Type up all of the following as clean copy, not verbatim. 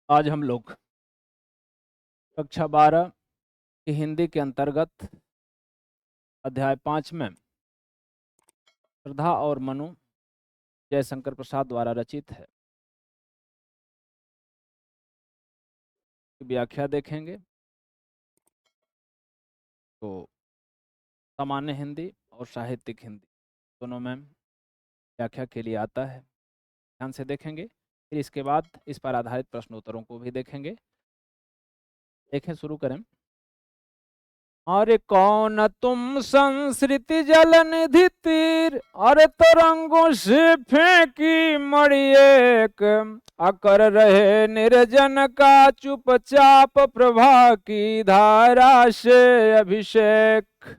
आज हम लोग कक्षा 12 की हिंदी के अंतर्गत अध्याय 5 में श्रद्धा और मनु जयशंकर प्रसाद द्वारा रचित है की व्याख्या देखेंगे। तो सामान्य हिंदी और साहित्यिक हिंदी दोनों में व्याख्या के लिए आता है, ध्यान से देखेंगे। फिर इसके बाद इस पर आधारित प्रश्नोत्तरों को भी देखेंगे। देखें, शुरू करें। अरे कौन तुम संस्कृति जल निधि तीर, अरे तरंगों से फेंकी मणि एक, अकर रहे निर्जन का चुपचाप प्रभा की धारा से अभिषेक।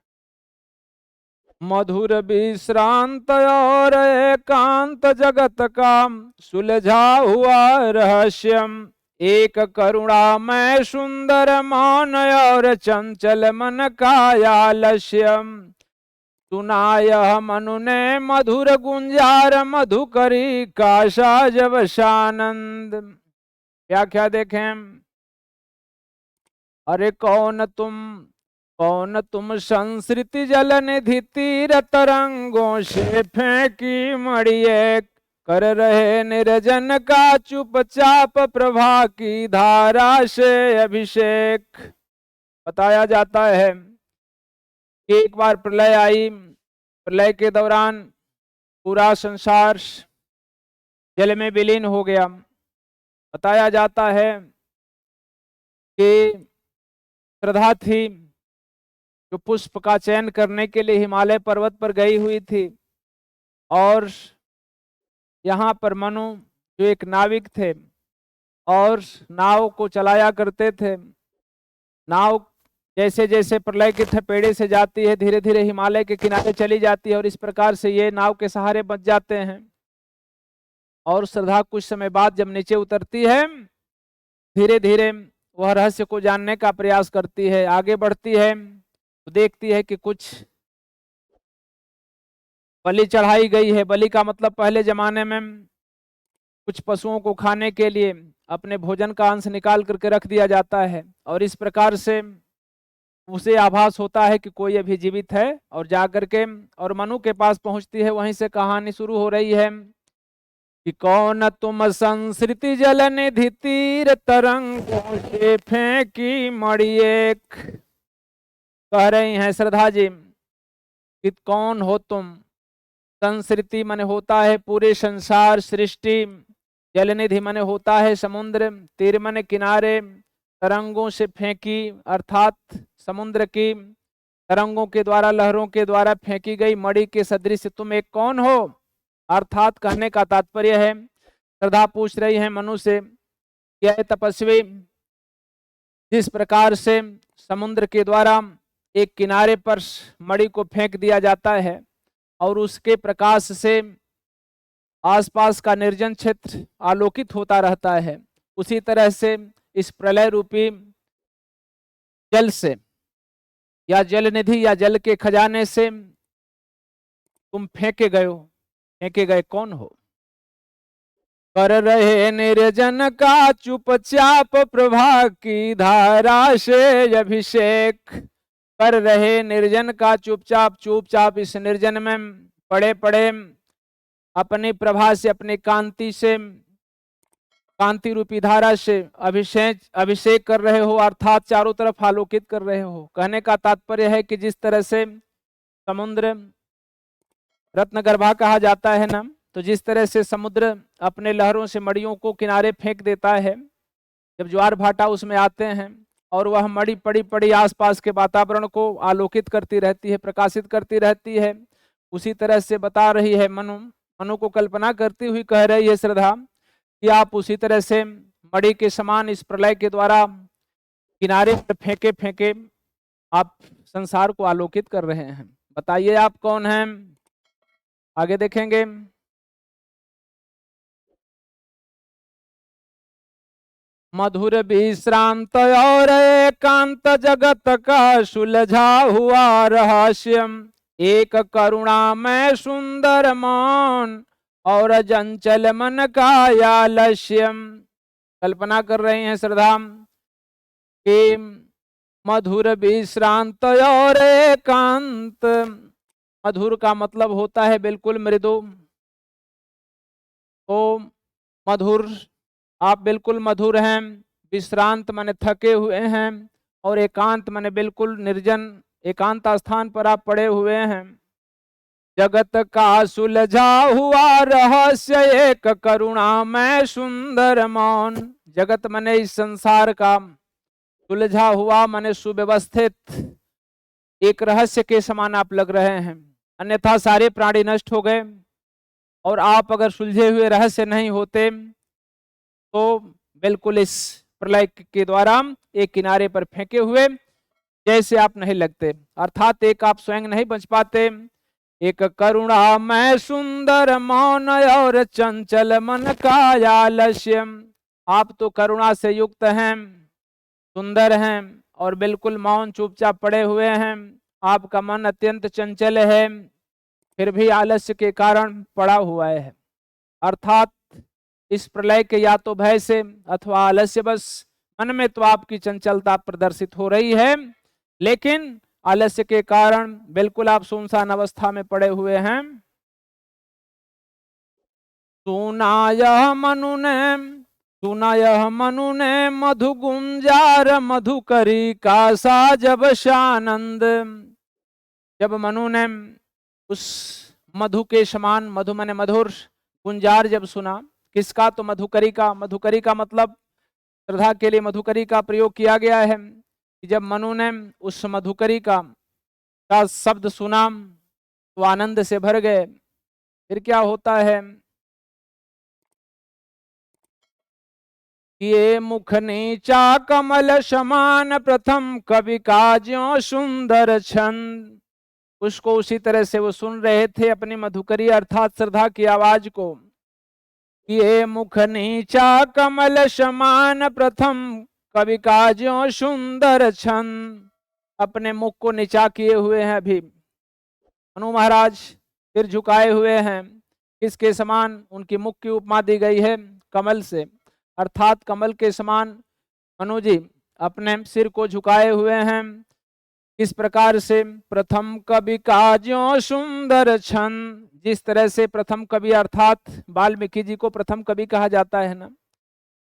मधुर विश्रांत और एकांत जगत का सुलझा हुआ रहस्यम, एक करुणामय सुंदर मौन और चंचल मन का आलस्यम। सुना यह मनु ने मधुर गुंजार मधुकरी का साजब सानंद। व्याख्या देखें। अरे कौन तुम संस्कृति जल निधि तीर, तरंगों से फेंकी मणि एक, कर रहे निर्जन का चुपचाप प्रभा की धारा से अभिषेक। बताया जाता है कि एक बार प्रलय आई, प्रलय के दौरान पूरा संसार जल में विलीन हो गया। बताया जाता है कि श्रद्धा थी जो पुष्प का चयन करने के लिए हिमालय पर्वत पर गई हुई थी, और यहाँ पर मनु जो एक नाविक थे और नाव को चलाया करते थे। नाव जैसे जैसे प्रलय के थपेड़े से जाती है, धीरे धीरे हिमालय के किनारे चली जाती है, और इस प्रकार से ये नाव के सहारे बच जाते हैं। और श्रद्धा कुछ समय बाद जब नीचे उतरती है, धीरे धीरे वह रहस्य को जानने का प्रयास करती है, आगे बढ़ती है, तो देखती है कि कुछ बलि चढ़ाई गई है। बलि का मतलब पहले जमाने में कुछ पशुओं को खाने के लिए अपने भोजन का अंश निकाल करके रख दिया जाता है, और इस प्रकार से उसे आभास होता है कि कोई अभी जीवित है, और जाकर के और मनु के पास पहुंचती है। वहीं से कहानी शुरू हो रही है कि कौन तुम संस्कृति जल निधि तीर, तरंगों से फेंकी मणि एक। कह रही हैं श्रद्धा जी कि कौन हो तुम। संस्कृति माने होता है पूरे संसार सृष्टि, जलनिधि माने होता है समुद्र, तीर माने किनारे, तरंगों से फेंकी अर्थात समुद्र की तरंगों के द्वारा, लहरों के द्वारा फेंकी गई मणि के सदृश तुम एक कौन हो। अर्थात कहने का तात्पर्य है, श्रद्धा पूछ रही है मनु से, क्या तपस्वी जिस प्रकार से समुद्र के द्वारा एक किनारे पर मणि को फेंक दिया जाता है और उसके प्रकाश से आसपास का निर्जन क्षेत्र आलोकित होता रहता है, उसी तरह से इस प्रलय रूपी जल से या जल निधि या जल के खजाने से तुम फेंके गए हो। फेंके गए कौन हो। कर रहे निर्जन का चुपचाप प्रभा की धारा से अभिषेक। कर रहे निर्जन का चुपचाप चुपचाप इस निर्जन में पड़े पड़े अपनी प्रभा से, अपनी कांति से, कांति रूपी धारा से अभिषेक कर रहे हो, अर्थात चारों तरफ आलोकित कर रहे हो। कहने का तात्पर्य है कि जिस तरह से समुद्र रत्नगर्भा कहा जाता है ना, तो जिस तरह से समुद्र अपने लहरों से मड़ियों को किनारे फेंक देता है, जब ज्वार भाटा उसमें आते हैं और वह मड़ी पड़ी पड़ी आसपास के वातावरण को आलोकित करती रहती है, प्रकाशित करती रहती है, उसी तरह से बता रही है मनु को कल्पना करती हुई कह रही है श्रद्धा कि आप उसी तरह से मड़ी के समान इस प्रलय के द्वारा किनारे पर फेंके फेंके आप संसार को आलोकित कर रहे हैं। बताइए आप कौन हैं। आगे देखेंगे। मधुर विश्रांत और एकांत जगत का सुलझा हुआ रहस्यम, एक करुणामय सुंदर मौन और चंचल मन का आलस्यम। कल्पना कर रही हैं श्रद्धा कि मधुर विश्रांत और एकांत। मधुर का मतलब होता है बिल्कुल मृदु। तो मधुर, आप बिल्कुल मधुर हैं। विश्रांत माने थके हुए हैं, और एकांत माने बिल्कुल निर्जन एकांत स्थान पर आप पड़े हुए हैं। जगत का सुलझा हुआ रहस्य एक करुणामय सुंदर मौन। जगत माने इस संसार का, सुलझा हुआ माने सुव्यवस्थित एक रहस्य के समान आप लग रहे हैं। अन्यथा सारे प्राणी नष्ट हो गए, और आप अगर सुलझे हुए रहस्य नहीं होते तो बिल्कुल इस प्रलय के द्वारा एक किनारे पर फेंके हुए जैसे आप नहीं लगते, अर्थात एक आप स्वयं नहीं बच पाते। एक करुणामय सुंदर मौन और चंचल मन का आलस्य। आप तो करुणा से युक्त हैं, सुंदर हैं, और बिल्कुल मौन चुपचाप पड़े हुए हैं। आपका मन अत्यंत चंचल है, फिर भी आलस्य के कारण पड़ा हुआ है। अर्थात इस प्रलय के या तो भय से अथवा आलस्य बस मन में तो आपकी चंचलता प्रदर्शित हो रही है, लेकिन आलस्य के कारण बिल्कुल आप सुनसान अवस्था में पड़े हुए हैं। सुना यह मनु ने मधु गुंजार मधुकरी का सा जब शानंद। जब मनु ने उस मधु के समान, मधु माने मधुर, गुंजार जब सुना, किसका? तो मधुकरी का। मधुकरी का मतलब श्रद्धा के लिए मधुकरी का प्रयोग किया गया है कि जब मनु ने उस मधुकरी का शब्द सुना तो आनंद से भर गए। फिर क्या होता है? ये मुख नीचा कमल समान प्रथम कवि का ज्यों सुंदर छंद। उसको उसी तरह से वो सुन रहे थे अपनी मधुकरी अर्थात श्रद्धा की आवाज को। ये मुख नीचा कमल समान प्रथम कवि का ज्यों सुंदर छंद। अपने मुख को नीचा किए हुए हैं अभी मनु महाराज, सिर झुकाए हुए हैं। किसके समान? उनकी मुख की उपमा दी गई है कमल से, अर्थात कमल के समान मनु जी अपने सिर को झुकाए हुए हैं। इस प्रकार से प्रथम कवि का ज्यों सुंदर छंद, जिस तरह से प्रथम कवि अर्थात वाल्मीकि जी को प्रथम कवि कहा जाता है ना,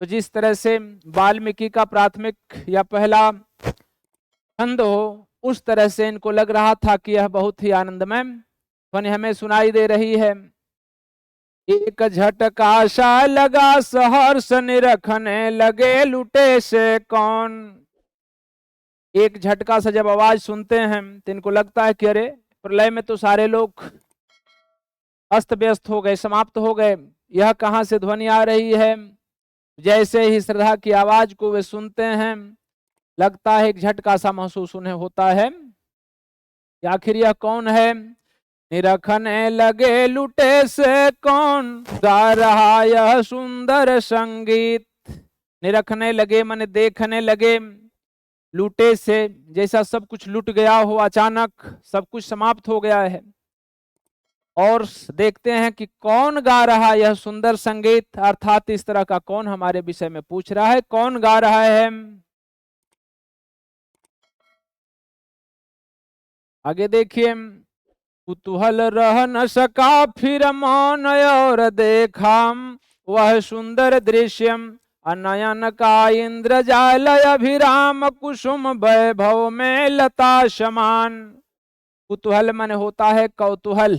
तो जिस तरह से वाल्मीकि का प्राथमिक या पहला छंद हो, उस तरह से इनको लग रहा था कि यह बहुत ही आनंदमय ध्वनि हमें सुनाई दे रही है। एक झटका सा लगा सहर्ष निरखने लगे लुटे से कौन। एक झटका सा जब आवाज सुनते हैं तो इनको लगता है कि अरे प्रलय में तो सारे लोग अस्त व्यस्त हो गए, समाप्त हो गए, यह कहां से ध्वनि आ रही है। जैसे ही श्रद्धा की आवाज को वे सुनते हैं, लगता है एक झटका सा महसूस उन्हें होता है कि आखिर यह कौन है। निरखने लगे लुटे से कौन गा रहा यह सुंदर संगीत। निरखने लगे माने देखने लगे, लूटे से जैसा सब कुछ लुट गया हो, अचानक सब कुछ समाप्त हो गया है। और देखते हैं कि कौन गा रहा यह सुंदर संगीत, अर्थात इस तरह का कौन हमारे विषय में पूछ रहा है, कौन गा रहा है। आगे देखिए, कुतूहल रह न सका फिर मौन और देखा वह सुंदर दृश्यम। अनयन का इंद्रजाल अभिराम कुसुम वैभव में लता समान। कुतूहल माने होता है कौतूहल।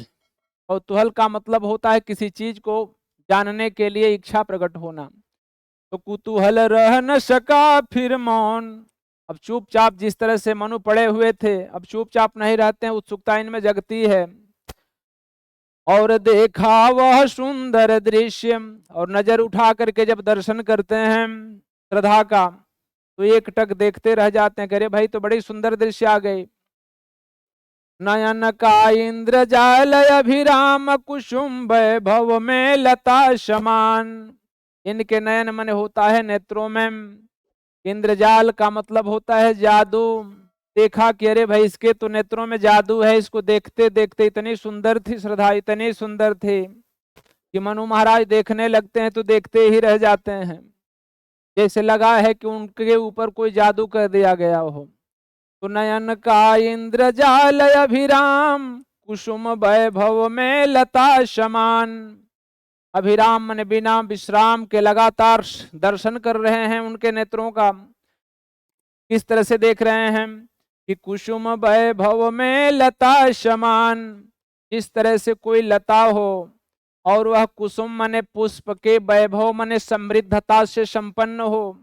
कौतूहल का मतलब होता है किसी चीज को जानने के लिए इच्छा प्रकट होना। तो कुतूहल रह न सका फिर मौन। अब चुपचाप जिस तरह से मनु पड़े हुए थे, अब चुपचाप नहीं रहते हैं, उत्सुकता इनमें जगती है। और देखा वह सुंदर दृश्य, और नजर उठा करके जब दर्शन करते हैं श्रद्धा का, तो एक टक देखते रह जाते हैं। अरे भाई तो बड़ी सुंदर दृश्य आ गई। नयन का इंद्रजाल अभिराम कुसुम वैभव में लता समान। इनके नयन मन होता है नेत्रों में, इंद्रजाल का मतलब होता है जादू। देखा कि अरे भाई इसके तो नेत्रों में जादू है, इसको देखते देखते इतनी सुंदर थी श्रद्धा, इतनी सुंदर थी कि मनु महाराज देखने लगते हैं तो देखते ही रह जाते हैं। जैसे लगा है कि उनके ऊपर कोई जादू कर दिया गया हो। तो नयन का इंद्रजाल अभिराम, कुसुम वैभव में लता समान। अभिराम माने बिना विश्राम के लगातार दर्शन कर रहे हैं उनके नेत्रों का। किस तरह से देख रहे हैं कि कुसुम वैभव में लता समान, जिस तरह से कोई लता हो और वह कुसुम माने पुष्प के, वैभव माने समृद्धता से संपन्न हो।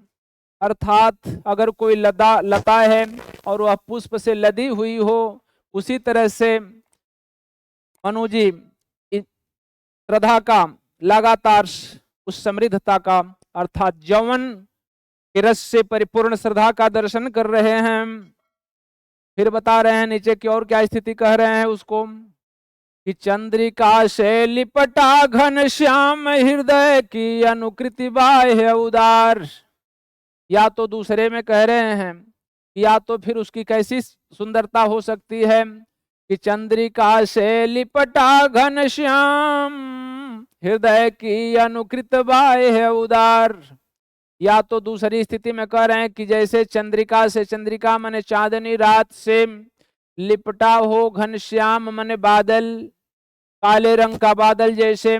अर्थात अगर कोई लता है और वह पुष्प से लदी हुई हो, उसी तरह से मनु जी श्रद्धा का लगातार उस समृद्धता का अर्थात यौवन के रस से परिपूर्ण श्रद्धा का दर्शन कर रहे हैं। फिर बता रहे हैं नीचे की ओर क्या स्थिति कह रहे हैं उसको कि चंद्रिका से लिपटा घन श्याम हृदय की अनुकृति बाह्य उदार। या तो दूसरे में कह रहे हैं या तो फिर उसकी कैसी सुंदरता हो सकती है कि चंद्रिका से लिपटा घन श्याम हृदय की अनुकृत बाह्य उदार। या तो दूसरी स्थिति में कह रहे हैं कि जैसे चंद्रिका से, चंद्रिका माने चांदनी रात से, लिपटा हो घनश्याम माने बादल, काले रंग का बादल जैसे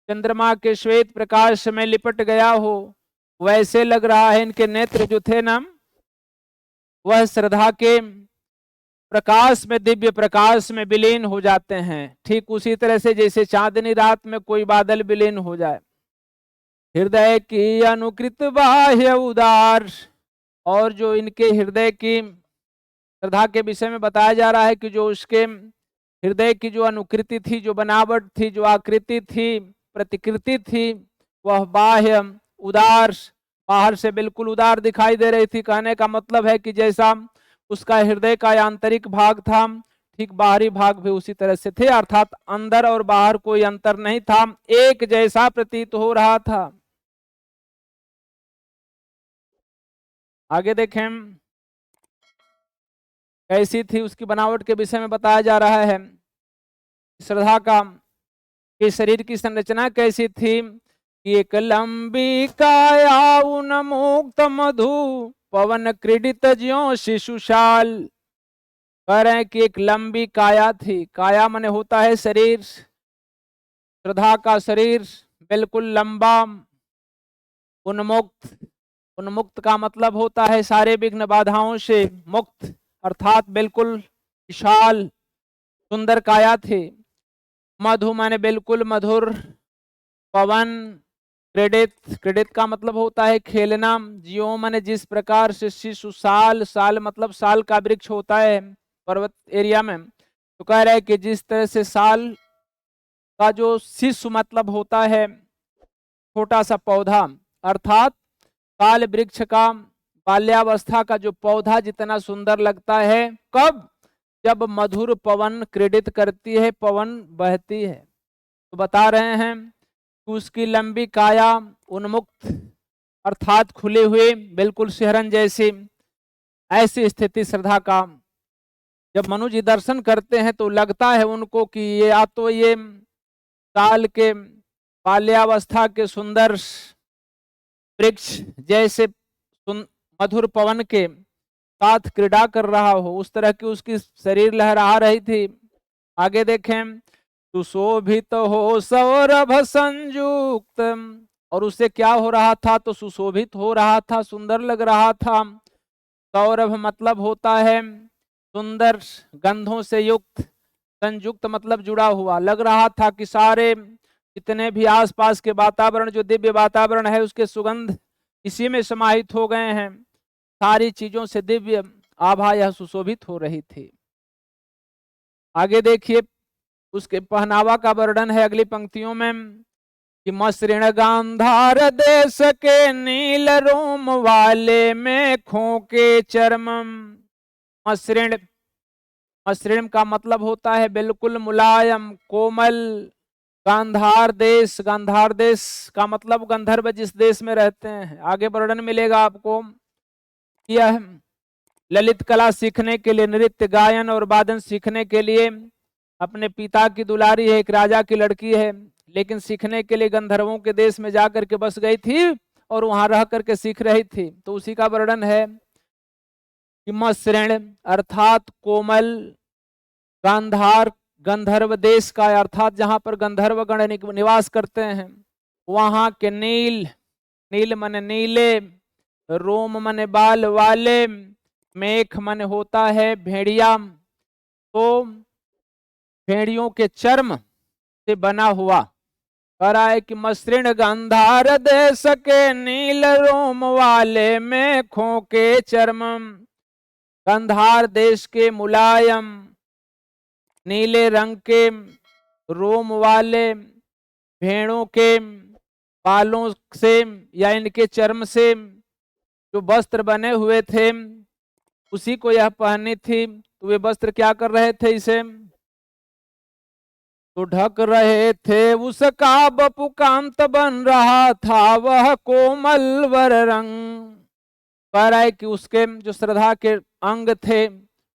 चंद्रमा के श्वेत प्रकाश में लिपट गया हो, वैसे लग रहा है इनके नेत्र जो थे ना वह श्रद्धा के प्रकाश में, दिव्य प्रकाश में विलीन हो जाते हैं। ठीक उसी तरह से जैसे चांदनी रात में कोई बादल विलीन हो जाए। हृदय की अनुकृत बाह्य उदार, और जो इनके हृदय की श्रद्धा के विषय में बताया जा रहा है कि जो उसके हृदय की जो अनुकृति थी, जो बनावट थी, जो आकृति थी, प्रतिकृति थी, वह बाह्य उदार, बाहर से बिल्कुल उदार दिखाई दे रही थी। कहने का मतलब है कि जैसा उसका हृदय का आंतरिक भाग था, ठीक बाहरी भाग भी उसी तरह से थे, अर्थात अंदर और बाहर कोई अंतर नहीं था, एक जैसा प्रतीत हो रहा था। आगे देखें कैसी थी उसकी बनावट के विषय में बताया जा रहा है। श्रद्धा का कि शरीर की संरचना कैसी थी कि एक लंबी काया उन्मुक्त मधु पवन क्रीडित ज्यों शिशुशाल। कह रहे हैं कि एक लंबी काया थी, काया माने होता है शरीर, श्रद्धा का शरीर बिल्कुल लंबा, उन्मुक्त, उन्मुक्त का मतलब होता है सारे विघ्न बाधाओं से मुक्त, अर्थात बिल्कुल विशाल सुंदर काया थी। मधु माने बिल्कुल मधुर, पवन, क्रीडित, क्रीडित का मतलब होता है खेलना, ज्यों माने जिस प्रकार से, शिशु साल, साल मतलब साल का वृक्ष होता है पर्वत एरिया में, तो कह रहे हैं कि जिस तरह से साल का जो शिशु मतलब होता है छोटा सा पौधा, अर्थात साल वृक्ष का बाल्यावस्था का जो पौधा जितना सुंदर लगता है, कब? जब मधुर पवन क्रीडित करती है, पवन बहती है। तो बता रहे हैं कि उसकी लंबी काया उन्मुक्त अर्थात खुले हुए बिल्कुल सिहरन जैसी, ऐसी स्थिति श्रद्धा का जब मनु जी दर्शन करते हैं तो लगता है उनको कि ये या तो ये साल के बाल्यावस्था के सुंदर वृक्ष जैसे मधुर पवन के साथ क्रीड़ा कर रहा हो, उस तरह की उसकी शरीर लहरा रही थी। आगे देखें, सुशोभित हो सौरभ संयुक्त, और उससे क्या हो रहा था? तो सुशोभित हो रहा था, सुंदर लग रहा था। सौरभ मतलब होता है सुंदर, गंधों से युक्त, संयुक्त मतलब जुड़ा हुआ। लग रहा था कि सारे जितने भी आसपास के वातावरण, जो दिव्य वातावरण है, उसके सुगंध इसी में समाहित हो गए हैं। सारी चीजों से दिव्य आभा यह सुशोभित हो रही थी। आगे देखिए उसके पहनावा का वर्णन है अगली पंक्तियों में कि मसृण गांधार देश के नील रोम वाले में खोके चर्म। मसृण, मसृण का मतलब होता है बिल्कुल मुलायम, कोमल। गांधार देश, गांधार देश का मतलब गंधर्व जिस देश में रहते हैं। आगे वर्णन मिलेगा आपको। यह ललित कला सीखने के लिए, नृत्य गायन और वादन सीखने के लिए अपने पिता की दुलारी है, एक राजा की लड़की है, लेकिन सीखने के लिए गंधर्वों के देश में जाकर के बस गई थी और वहां रह करके सीख रही थी। तो उसी का वर्णन है कि मसृण अर्थात कोमल, गांधार गंधर्व देश का, अर्थात जहां पर गंधर्व गण निवास करते हैं, वहां के नील, नील मन नीले, रोम मन बाल वाले, मेख मन होता है भेड़िया, तो भेड़ियों के चर्म से बना हुआ। कह रहा है कि मसृण गांधार देश के नील रोम वाले मेखों के चर्म, गांधार देश के मुलायम नीले रंग के रोम वाले भेड़ों के बालों से या इनके चर्म से जो वस्त्र बने हुए थे, उसी को यह पहनी थी। तो वे वस्त्र क्या कर रहे थे, इसे तो ढक रहे थे। उसका बपु कांत बन रहा था वह कोमल वर रंग। कह रहा है कि उसके जो श्रद्धा के अंग थे,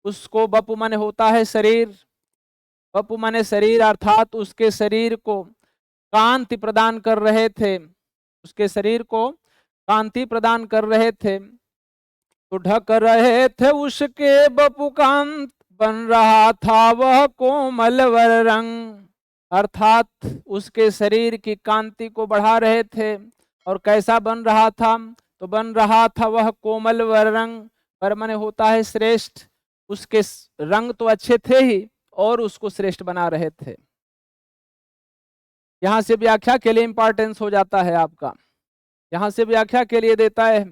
उसको बपु माने होता है शरीर, बपु माने शरीर, अर्थात उसके शरीर को कांति प्रदान कर रहे थे, उसके शरीर को कांति प्रदान कर रहे थे। तो ढक रहे थे उसके बपु कांत बन रहा था वह कोमल वर रंग, अर्थात उसके शरीर की कांति को बढ़ा रहे थे। और कैसा बन रहा था, तो बन रहा था वह कोमल वर रंग, पर माने होता है श्रेष्ठ। उसके रंग तो अच्छे थे ही और उसको श्रेष्ठ बना रहे थे। यहां से व्याख्या के लिए इंपॉर्टेंस हो जाता है आपका, यहां से व्याख्या के लिए देता है।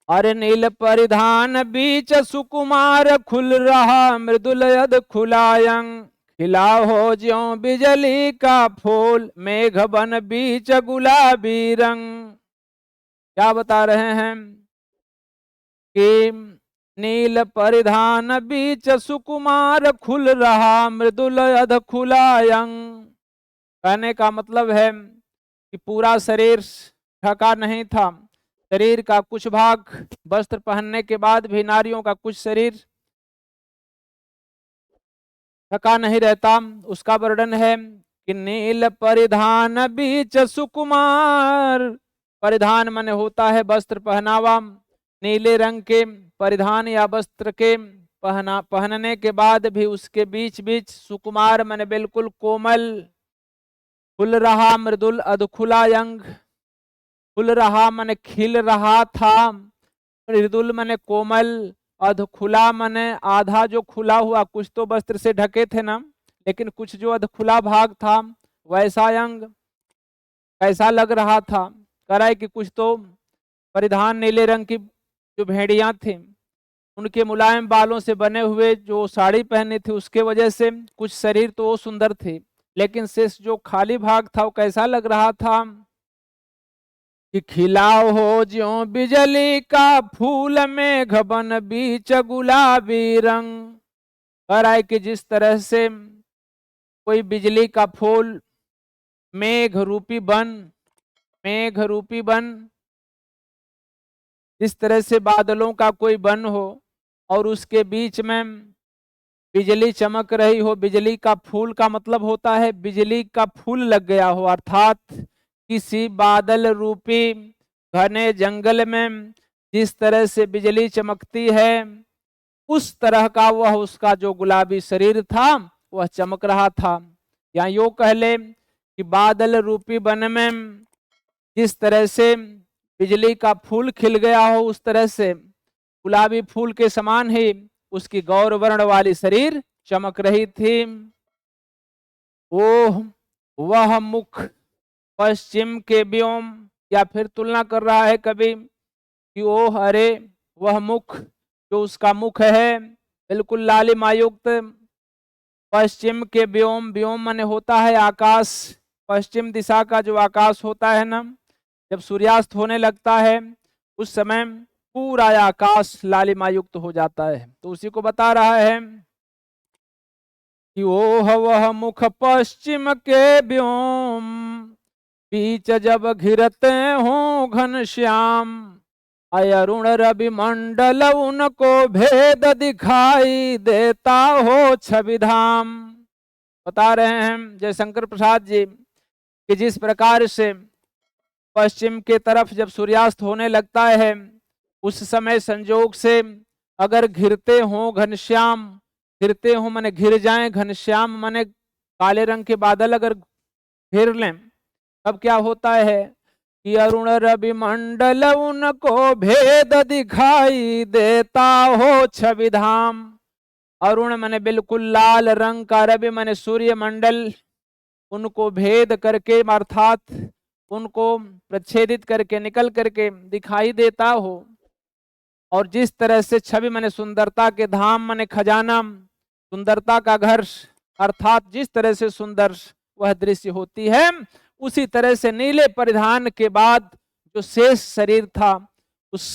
अरे नील परिधान बीच सुकुमार खुल रहा मृदुल यद खुलायंग, खिला हो ज्यों बिजली का फूल मेघ बन बीच गुलाबी रंग। क्या बता रहे हैं कि नील परिधान बीच सुकुमार खुल रहा मृदुल यद खुलायंग। कहने का मतलब है कि पूरा शरीर ढका नहीं था, शरीर का कुछ भाग, वस्त्र पहनने के बाद भी नारियों का कुछ शरीर ढका नहीं रहता। उसका वर्णन है कि नील परिधान बीच सुकुमार, परिधान माने होता है वस्त्र पहनावा, नीले रंग के परिधान या वस्त्र के पहनने के बाद भी उसके बीच बीच सुकुमार माने बिल्कुल कोमल, खुल रहा मृदुल अधखुला अंग, खुल रहा माने खिल रहा था, मृदुल माने कोमल, अधखुला माने आधा जो खुला हुआ, कुछ तो वस्त्र से ढके थे ना, लेकिन कुछ जो अधखुला भाग था, वैसा अंग कैसा लग रहा था। कह रहा है कि कुछ तो परिधान नीले रंग की जो भेड़ियां थी, उनके मुलायम बालों से बने हुए जो साड़ी पहनी थी, उसके वजह से कुछ शरीर तो वो सुंदर थे, लेकिन शेष जो खाली भाग था वो कैसा लग रहा था कि खिला हो ज्यों बिजली का फूल मेघ बन बीच गुलाबी रंग। कह रहा है कि जिस तरह से कोई बिजली का फूल मेघ रूपी बन, मेघ रूपी बन, जिस तरह से बादलों का कोई बन हो और उसके बीच में बिजली चमक रही हो, बिजली का फूल का मतलब होता है बिजली का फूल लग गया हो, अर्थात किसी बादल रूपी घने जंगल में जिस तरह से बिजली चमकती है, उस तरह का वह उसका जो गुलाबी शरीर था वह चमक रहा था। या यूं कह ले कि बादल रूपी वन में जिस तरह से बिजली का फूल खिल गया हो, उस तरह से गुलाबी फूल के समान ही उसकी गौर वर्ण वाली शरीर चमक रही थी। ओह वह मुख पश्चिम के व्योम, या फिर तुलना कर रहा है कभी कि ओह अरे वह मुख, जो उसका मुख है बिल्कुल लालिमायुक्त, पश्चिम के व्योम, व्योम माने होता है आकाश, पश्चिम दिशा का जो आकाश होता है ना, जब सूर्यास्त होने लगता है उस समय पूरा आकाश लालिमायुक्त हो जाता है। तो उसी को बता रहा है कि ओह वह मुख पश्चिम के व्योम, बीच जब घिरते हो घन श्याम, अरुण रवि मंडल उनको भेद दिखाई देता हो छवि धाम। बता रहे हैं जयशंकर प्रसाद जी कि जिस प्रकार से पश्चिम के तरफ जब सूर्यास्त होने लगता है उस समय संजोग से अगर घिरते हो घनश्याम, घिरते हो माने घिर जाएं, घनश्याम माने काले रंग के बादल अगर घेर लें, तब क्या होता है कि अरुण रवि मंडल उनको भेद दिखाई देता हो छवि धाम। अरुण माने बिल्कुल लाल रंग का, रवि माने सूर्य मंडल, उनको भेद करके अर्थात उनको प्रच्छेदित करके निकल करके दिखाई देता हो। और जिस तरह से छवि माने सुंदरता के धाम माने खजाना, सुंदरता का घर, अर्थात जिस तरह से सुंदर वह दृश्य होती है, उसी तरह से नीले परिधान के बाद जो शेष शरीर था उस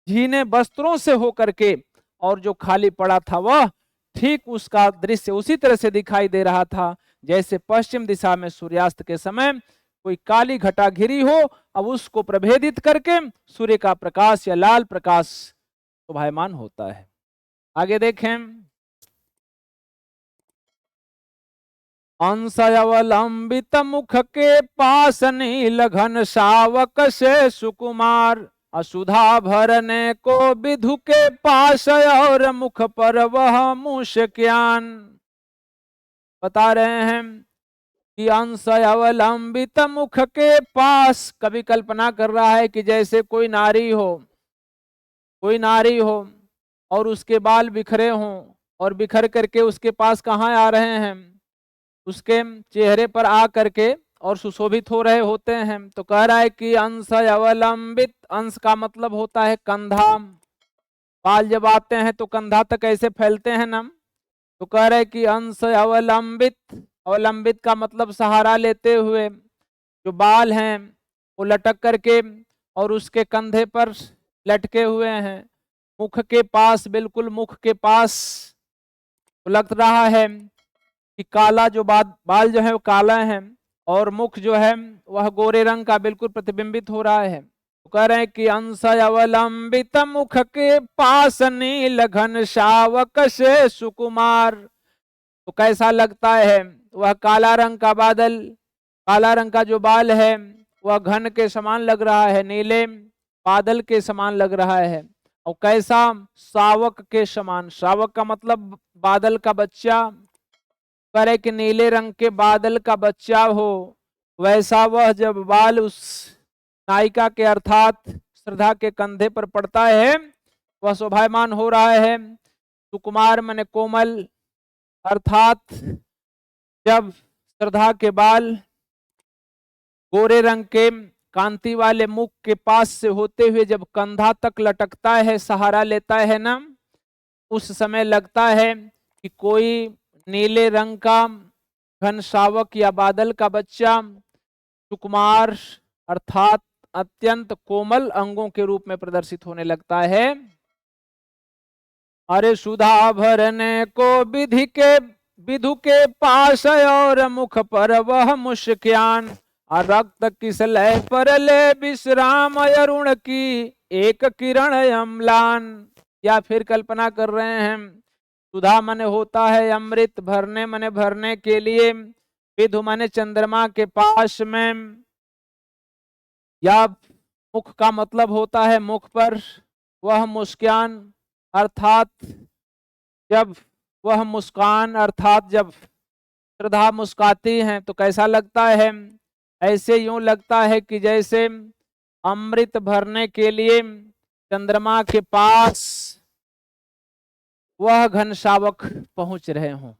भीने वस्त्रों से होकर के और जो खाली पड़ा था वह ठीक उसका दृश्य उसी तरह से दिखाई दे रहा था जैसे पश्चिम दिशा में सूर्यास्त के समय कोई काली घटा घिरी हो। अब उसको प्रभेदित करके सूर्य का प्रकाश या लाल प्रकाश शोभायमान होता है। आगे देखें, अंशयवलंबित मुख के पास नील घन शावक से सुकुमार, असुधा भरने को विधु के पास और मुख पर वह मुस्कान। बता रहे हैं कि अंशयवलंबित मुख के पास, कभी कल्पना कर रहा है कि जैसे कोई नारी हो और उसके बाल बिखरे हों और बिखर करके उसके पास कहाँ आ रहे हैं, उसके चेहरे पर आ करके और सुशोभित हो रहे होते हैं। तो कह रहा है कि अंश अवलंबित, अंश का मतलब होता है कंधा, बाल जब आते हैं तो कंधा तक ऐसे फैलते हैं ना। तो कह रहे कि अंश अवलंबित, अवलंबित का मतलब सहारा लेते हुए, जो बाल हैं वो लटक करके और उसके कंधे पर लटके हुए हैं, मुख के पास, बिल्कुल मुख के पास। तो लग रहा है कि काला जो बाल जो है वो काला है और मुख जो है वह गोरे रंग का बिल्कुल प्रतिबिंबित हो रहा है। तो कह रहे हैं कि अंश अवलंबित मुख के पास नील घन शावक से सुकुमार। तो कैसा लगता है, वह काला रंग का बादल, काला रंग का जो बाल है वह घन के समान लग रहा है, नीले बादल के समान लग रहा है। और कैसा, शावक के समान, शावक का मतलब बादल का बच्चा, करे कि नीले रंग के बादल का बच्चा हो, वैसा वह जब बाल उस नायिका के अर्थात श्रद्धा के कंधे पर पड़ता है वह शोभायमान हो रहा है। सुकुमार माने कोमल, अर्थात जब श्रद्धा के बाल गोरे रंग के कांति वाले मुख के पास से होते हुए जब कंधा तक लटकता है, सहारा लेता है ना, उस समय लगता है कि कोई नीले रंग का घन शावक या बादल का बच्चा सुकुमार अर्थात अत्यंत कोमल अंगों के रूप में प्रदर्शित होने लगता है। अरे सुधा भरने को विधु के पास और मुख पर वह मुस्कान, रक्त किसलय पर ले विश्राम अरुण की एक किरण अम्लान। या फिर कल्पना कर रहे हैं, सुधा माने होता है अमृत, भरने माने भरने के लिए, विधु माने चंद्रमा के पास में, या मुख का मतलब होता है मुख पर वह मुस्कान, अर्थात जब वह मुस्कान, अर्थात जब श्रद्धा मुस्काती हैं तो कैसा लगता है, ऐसे यूं लगता है कि जैसे अमृत भरने के लिए चंद्रमा के पास वह घन शावक पहुंच रहे हों।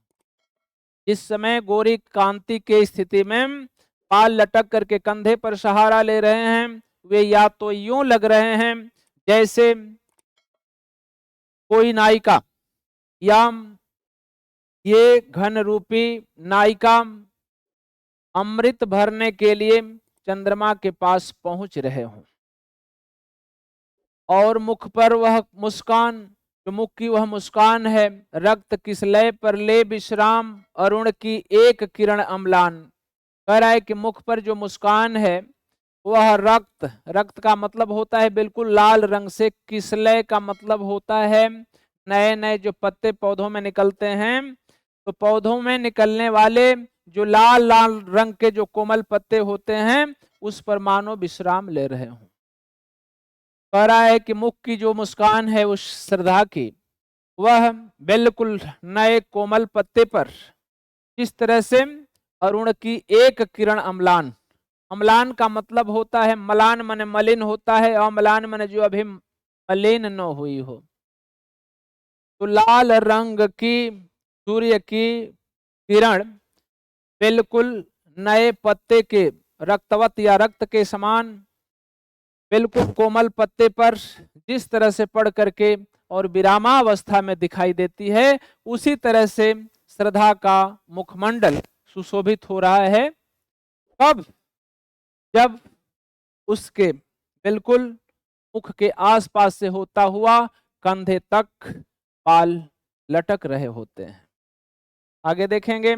इस समय गोरी कांति के स्थिति में बाल लटक करके कंधे पर सहारा ले रहे हैं, वे या तो यूं लग रहे हैं जैसे कोई नायिका, या ये घन रूपी नायिका अमृत भरने के लिए चंद्रमा के पास पहुंच रहे हों। और मुख पर वह मुस्कान, जो मुख की वह मुस्कान है, रक्त किसलय पर ले विश्राम अरुण की एक किरण अम्लान। कह रहा है कि मुख पर जो मुस्कान है वह रक्त, रक्त का मतलब होता है बिल्कुल लाल रंग से, किसलय का मतलब होता है नए नए जो पत्ते पौधों में निकलते हैं, तो पौधों में निकलने वाले जो लाल लाल रंग के जो कोमल पत्ते होते हैं उस पर मानो विश्राम ले रहे हों। कह रहा है कि मुख की जो मुस्कान है उस श्रद्धा की, वह बिल्कुल नए कोमल पत्ते पर जिस तरह से अरुण की एक किरण अम्लान, अम्लान का मतलब होता है मलान माने मलिन होता है, अम्लान माने जो अभी मलिन न हुई हो। तो लाल रंग की सूर्य की किरण बिल्कुल नए पत्ते के रक्तवत या रक्त के समान बिल्कुल कोमल पत्ते पर जिस तरह से पड़ करके और विरामावस्था में दिखाई देती है, उसी तरह से श्रद्धा का मुखमंडल सुशोभित हो रहा है। कब? जब उसके बिल्कुल मुख के आसपास से होता हुआ कंधे तक बाल लटक रहे होते हैं। आगे देखेंगे।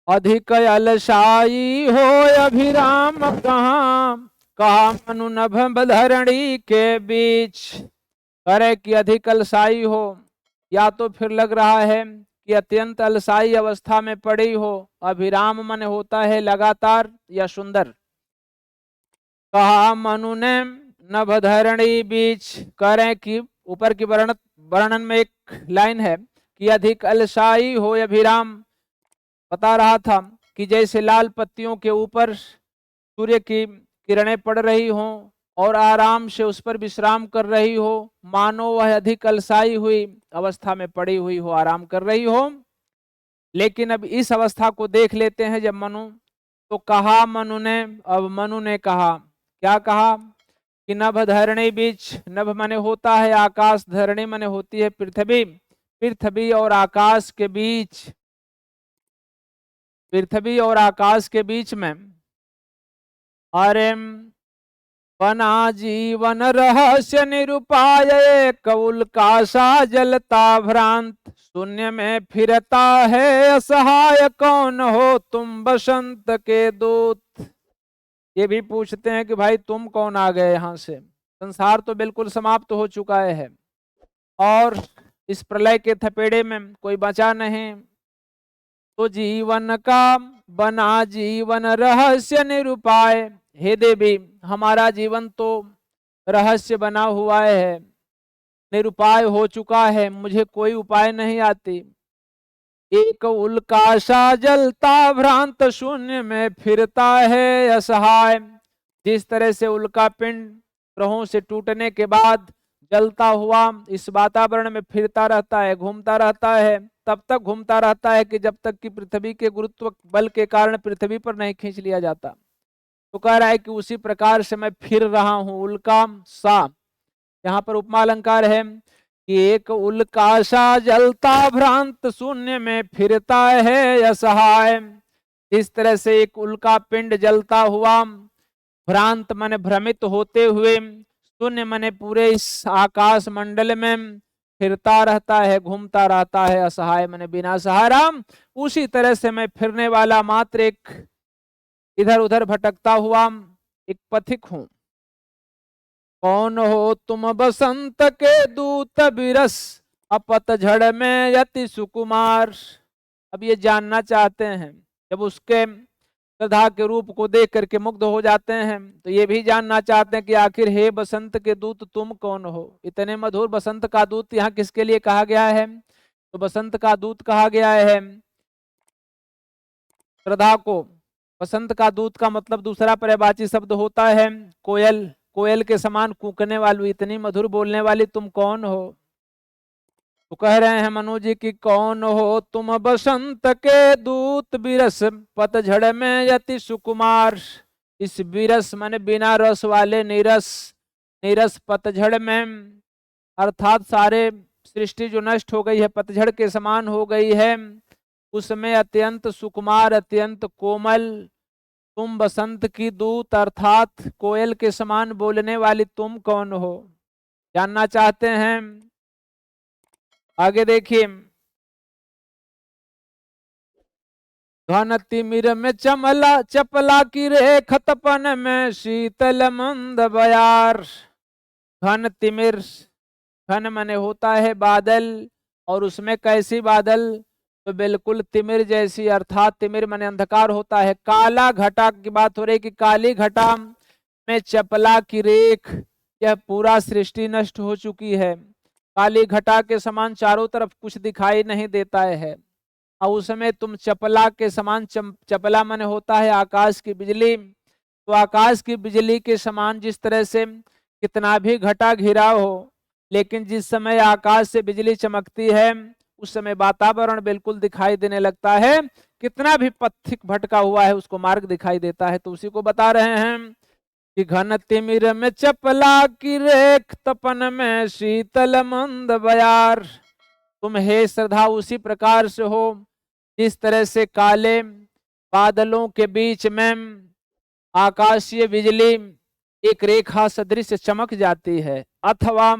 अधिक अलसाई हो अभिराम कहा मनु नभ धरणी के बीच। करे कि अधिक अलसाई हो, या तो फिर लग रहा है कि अत्यंत अलसाई अवस्था में पड़ी हो। अभिराम मन होता है लगातार या सुंदर। कहा मनु ने नभ धरणी बीच, कह रहे कि ऊपर की वर्णन में एक लाइन है कि अधिक अलसाई हो अभिराम, बता रहा था कि जैसे लाल पत्तियों के ऊपर सूर्य की किरणें पड़ रही हों और आराम से उस पर विश्राम कर रही हो, मानो वह अधिक अलसाई हुई अवस्था में पड़ी हुई हो, आराम कर रही हो। लेकिन अब इस अवस्था को देख लेते हैं जब मनु, तो कहा मनु ने, अब मनु ने कहा, क्या कहा कि नभ धरणी बीच, नभ मने होता है आकाश, धरणी मने होती है पृथ्वी, पृथ्वी और आकाश के बीच, पृथ्वी और आकाश के बीच में अरे बना जीवन रहस्य निरुपाय, कौल काशा जलता भ्रांत, शून्य में फिरता है असहाय, कौन हो तुम बसंत के दूत। ये भी पूछते हैं कि भाई तुम कौन आ गए यहाँ से, संसार तो बिल्कुल समाप्त हो चुका है और इस प्रलय के थपेड़े में कोई बचा नहीं। तो जीवन का बना जीवन रहस्य निरुपाय, हे देवी हमारा जीवन तो रहस्य बना हुआ है, निरुपाय हो चुका है, मुझे कोई उपाय नहीं आती। एक उल्काशा जलता भ्रांत, शून्य में फिरता है असहाय। जिस तरह से उल्का पिंड ग्रहों से टूटने के बाद जलता हुआ इस वातावरण में फिरता रहता है, घूमता रहता है, तब तक घूमता रहता है कि जब तक कि पृथ्वी के गुरुत्व बल के कारण पृथ्वी पर नहीं खींच लिया जाता। तो कह रहा है कि उसी प्रकार से मैं फिर रहा हूं, उल्का सा, यहाँ पर उपमा अलंकार है कि एक उल्काशा जलता भ्रांत, शून्य में फिरता है असहाय। इस तरह से एक उल्का पिंड जलता हुआ भ्रांत माने भ्रमित होते हुए, शून्य माने पूरे इस आकाश मंडल में फिरता रहता है, घूमता रहता है, असहाय माने बिना सहारा। उसी तरह से मैं फिरने वाला मात्र एक इधर उधर भटकता हुआ एक पथिक हूं। कौन हो तुम बसंत के दूत बिरस, अपतझड़ में यति सुकुमार। अब ये जानना चाहते हैं, जब उसके श्रद्धा के रूप को देख करके मुग्ध हो जाते हैं तो ये भी जानना चाहते हैं कि आखिर हे बसंत के दूत तुम कौन हो। इतने मधुर बसंत का दूत यहाँ किसके लिए कहा गया है? तो बसंत का दूत कहा गया है श्रद्धा को। बसंत का दूत का मतलब दूसरा पर्यायवाची शब्द होता है कोयल, कोयल के समान कूकने वाली, इतनी मधुर बोलने वाली तुम कौन हो। तो कह रहे हैं मनु जी की कौन हो तुम बसंत के दूत बिरस, पतझड़ में यति सुकुमार। इस बिरस माने बिना रस वाले नीरस, नीरस पतझड़ में, अर्थात सारे सृष्टि जो नष्ट हो गई है पतझड़ के समान हो गई है, उसमें अत्यंत सुकुमार अत्यंत कोमल तुम बसंत की दूत अर्थात कोयल के समान बोलने वाली तुम कौन हो, जानना चाहते हैं। आगे देखिए, घन तिमिर में चमला चपला की रेख, तपन में शीतल मंद बयार। घन तिमिर, घन मने होता है बादल और उसमें कैसी बादल, तो बिल्कुल तिमिर जैसी, अर्थात तिमिर माने अंधकार होता है। काला घटा की बात हो रही कि काली घटा में चपला की रेख, यह पूरा सृष्टि नष्ट हो चुकी है। काली घटा के समान चारों तरफ कुछ दिखाई नहीं देता है, और उसमें तुम चपला के समान, चपला माने होता है आकाश की बिजली, तो आकाश की बिजली के समान जिस तरह से कितना भी घटा घिरा हो, लेकिन जिस समय आकाश से बिजली चमकती है उस समय वातावरण बिल्कुल दिखाई देने लगता है, कितना भी पथिक भटका हुआ है उसको मार्ग दिखाई देता है। तो उसी को बता रहे हैं कि घन तिमिर में चपला की रेख, तपन में शीतल मंद बयार। तुम हे श्रद्धा उसी प्रकार से हो जिस तरह से काले बादलों के बीच में आकाशीय बिजली एक रेखा सदृश चमक जाती है, अथवा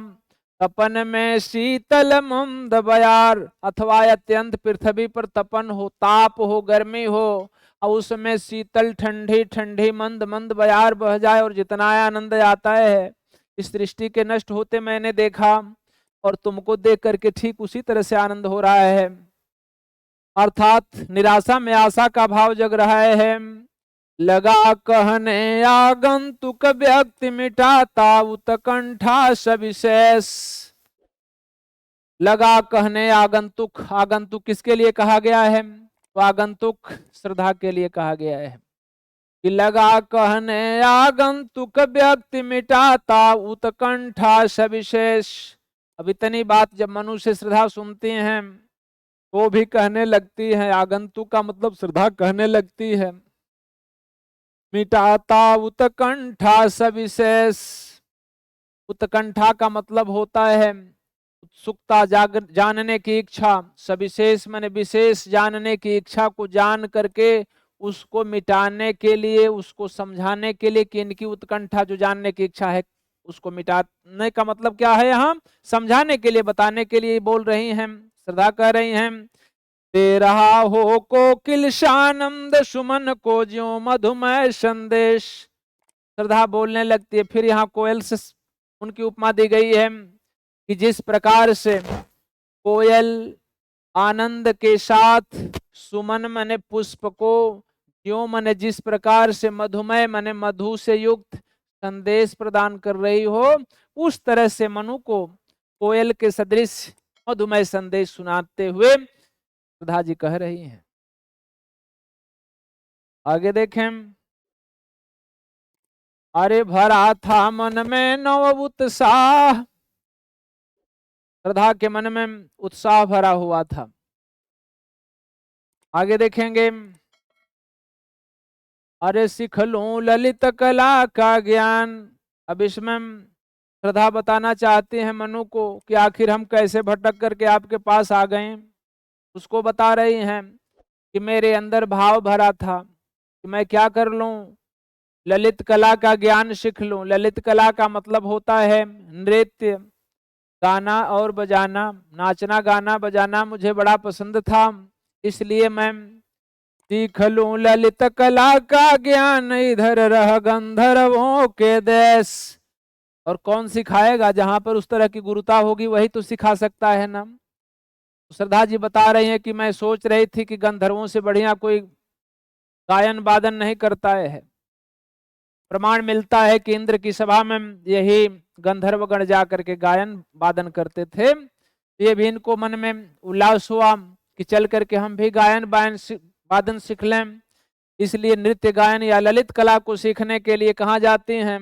तपन में शीतल मंद बयार, अथवा अत्यंत पृथ्वी पर तपन हो, ताप हो, गर्मी हो, और उसमें शीतल ठंडी ठंडी मंद मंद बयार बह जाए और जितना आनंद आता है इस सृष्टि के नष्ट होते मैंने देखा, और तुमको देख करके ठीक उसी तरह से आनंद हो रहा है। अर्थात निराशा में आशा का भाव जग रहा है। लगा कहने आगंतुक व्यक्ति मिटाता उत्कंठा सविशेष। लगा कहने आगंतुक, आगंतुक किसके लिए कहा गया है, तो आगंतुक श्रद्धा के लिए कहा गया है कि लगा कहने आगंतुक व्यक्ति मिटाता उत्कंठा सविशेष। अब इतनी बात जब मनुष्य श्रद्धा सुनती हैं तो भी कहने लगती है, आगंतुक का मतलब श्रद्धा कहने लगती है, मिटाता उत्कंठा सविशेष। उत्कंठा का मतलब होता है उत्सुकता, जानने की इच्छा, सविशेष माने विशेष जानने की इच्छा को जान करके उसको मिटाने के लिए, उसको समझाने के लिए, कि इनकी उत्कंठा जो जानने की इच्छा है उसको मिटाने का मतलब क्या है, यहाँ समझाने के लिए, बताने के लिए बोल रही हैं। श्रद्धा कह रही हैं, दे रहा हो कोकिल शानंद सुमन को ज्यों मधुमय संदेश। श्रद्धा बोलने लगती है, फिर यहाँ कोयल से उनकी उपमा दी गई है कि जिस प्रकार से कोयल आनंद के साथ सुमन मने पुष्प को, ज्यों मने जिस प्रकार से, मधुमय मने मधु से युक्त संदेश प्रदान कर रही हो, उस तरह से मनु को कोयल के सदृश मधुमय संदेश सुनाते हुए श्रद्धा जी कह रही हैं। आगे देखें, अरे भरा था मन में नव उत्साह। श्रद्धा के मन में उत्साह भरा हुआ था। आगे देखेंगे, अरे सीख लूं ललित कला का ज्ञान। अब इसमें श्रद्धा बताना चाहते हैं मनु को कि आखिर हम कैसे भटक करके आपके पास आ गए। उसको बता रही हैं कि मेरे अंदर भाव भरा था कि मैं क्या कर लूं, ललित कला का ज्ञान सीख लूं। ललित कला का मतलब होता है नृत्य, गाना और बजाना, नाचना गाना बजाना मुझे बड़ा पसंद था, इसलिए मैं सीख लूं ललित कला का ज्ञान, इधर रह गंधर्वों के देश। और कौन सिखाएगा, जहां पर उस तरह की गुरुता होगी वही तो सिखा सकता है ना। श्रद्धा जी बता रही हैं कि मैं सोच रही थी कि गंधर्वों से बढ़िया कोई गायन वादन नहीं करता है। प्रमाण मिलता है कि इंद्र की सभा में यही गंधर्व गण जा करके गायन वादन करते थे। ये भी इनको मन में उल्लास हुआ कि चल करके हम भी गायन वादन सीख लें, इसलिए नृत्य गायन या ललित कला को सीखने के लिए कहाँ जाती हैं,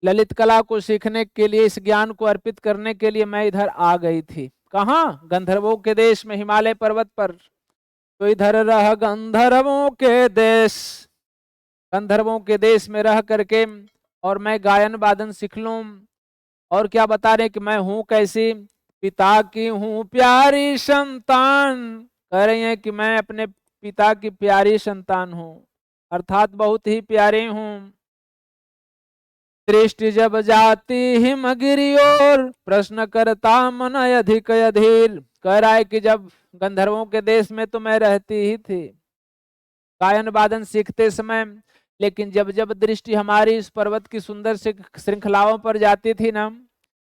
ललित कला को सीखने के लिए, इस ज्ञान को अर्पित करने के लिए मैं इधर आ गई थी। कहाँ, गंधर्वों के देश में, हिमालय पर्वत पर। तो इधर रह गंधर्वों के देश, गंधर्वों के देश में रह करके और मैं गायन वादन सीख लूं। और क्या बता रहे कि मैं हूं कैसी, पिता की हूं प्यारी संतान। कह रही हैं कि मैं अपने पिता की प्यारी संतान हूं, अर्थात बहुत ही प्यारी हूं। दृष्टि जब जाती हिमगिरी और, प्रश्न करता मन अधिक अधीर। कह रहा है कि जब गंधर्वों के देश में तो मैं रहती ही थी गायन वादन सीखते समय, लेकिन जब जब दृष्टि हमारी इस पर्वत की सुंदर श्रृंखलाओं पर जाती थी ना,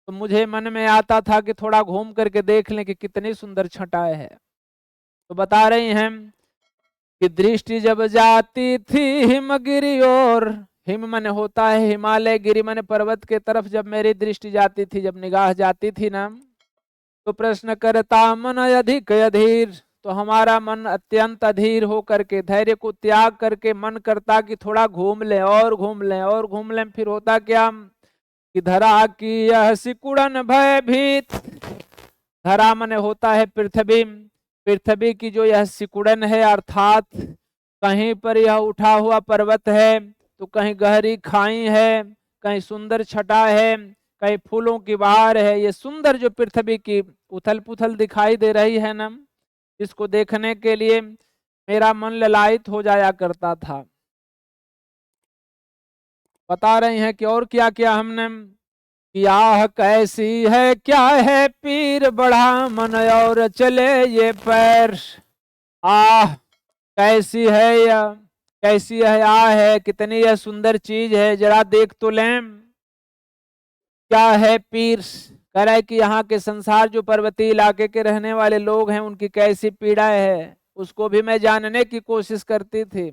तो मुझे मन में आता था कि थोड़ा घूम करके देख लें कि कितनी सुंदर छटाएं है। तो बता रही हैं कि दृष्टि जब जाती थी हिमगिरी और, हिम मन होता है हिमालय, गिरी मन पर्वत के तरफ जब मेरी दृष्टि जाती थी, जब निगाह जाती थी ना, तो प्रश्न करता मन अधिक अधीर, तो हमारा मन अत्यंत अधीर हो करके, धैर्य को त्याग करके मन करता कि थोड़ा घूम लें और घूम लें और घूम लें। फिर होता क्या कि धरा की यह सिकुड़न भयभीत, धरा मन होता है पृथ्वी, पृथ्वी की जो यह सिकुड़न है, अर्थात कहीं पर यह उठा हुआ पर्वत है, तो कहीं गहरी खाई है, कहीं सुंदर छटा है, कहीं फूलों की बहार है। ये सुंदर जो पृथ्वी की उथल पुथल दिखाई दे रही है ना, इसको देखने के लिए मेरा मन ललायित हो जाया करता था। बता रही हैं कि और क्या क्या हमने यह कैसी है, क्या है पीर बढ़ा मन और चले ये पैर, आह कैसी है यह, कैसी है आह है, कितनी यह सुंदर चीज है, जरा देख तो लें। क्या है पीर, कह रहा है कि यहाँ के संसार जो पर्वतीय इलाके के रहने वाले लोग हैं उनकी कैसी पीड़ा है, उसको भी मैं जानने की कोशिश करती थी।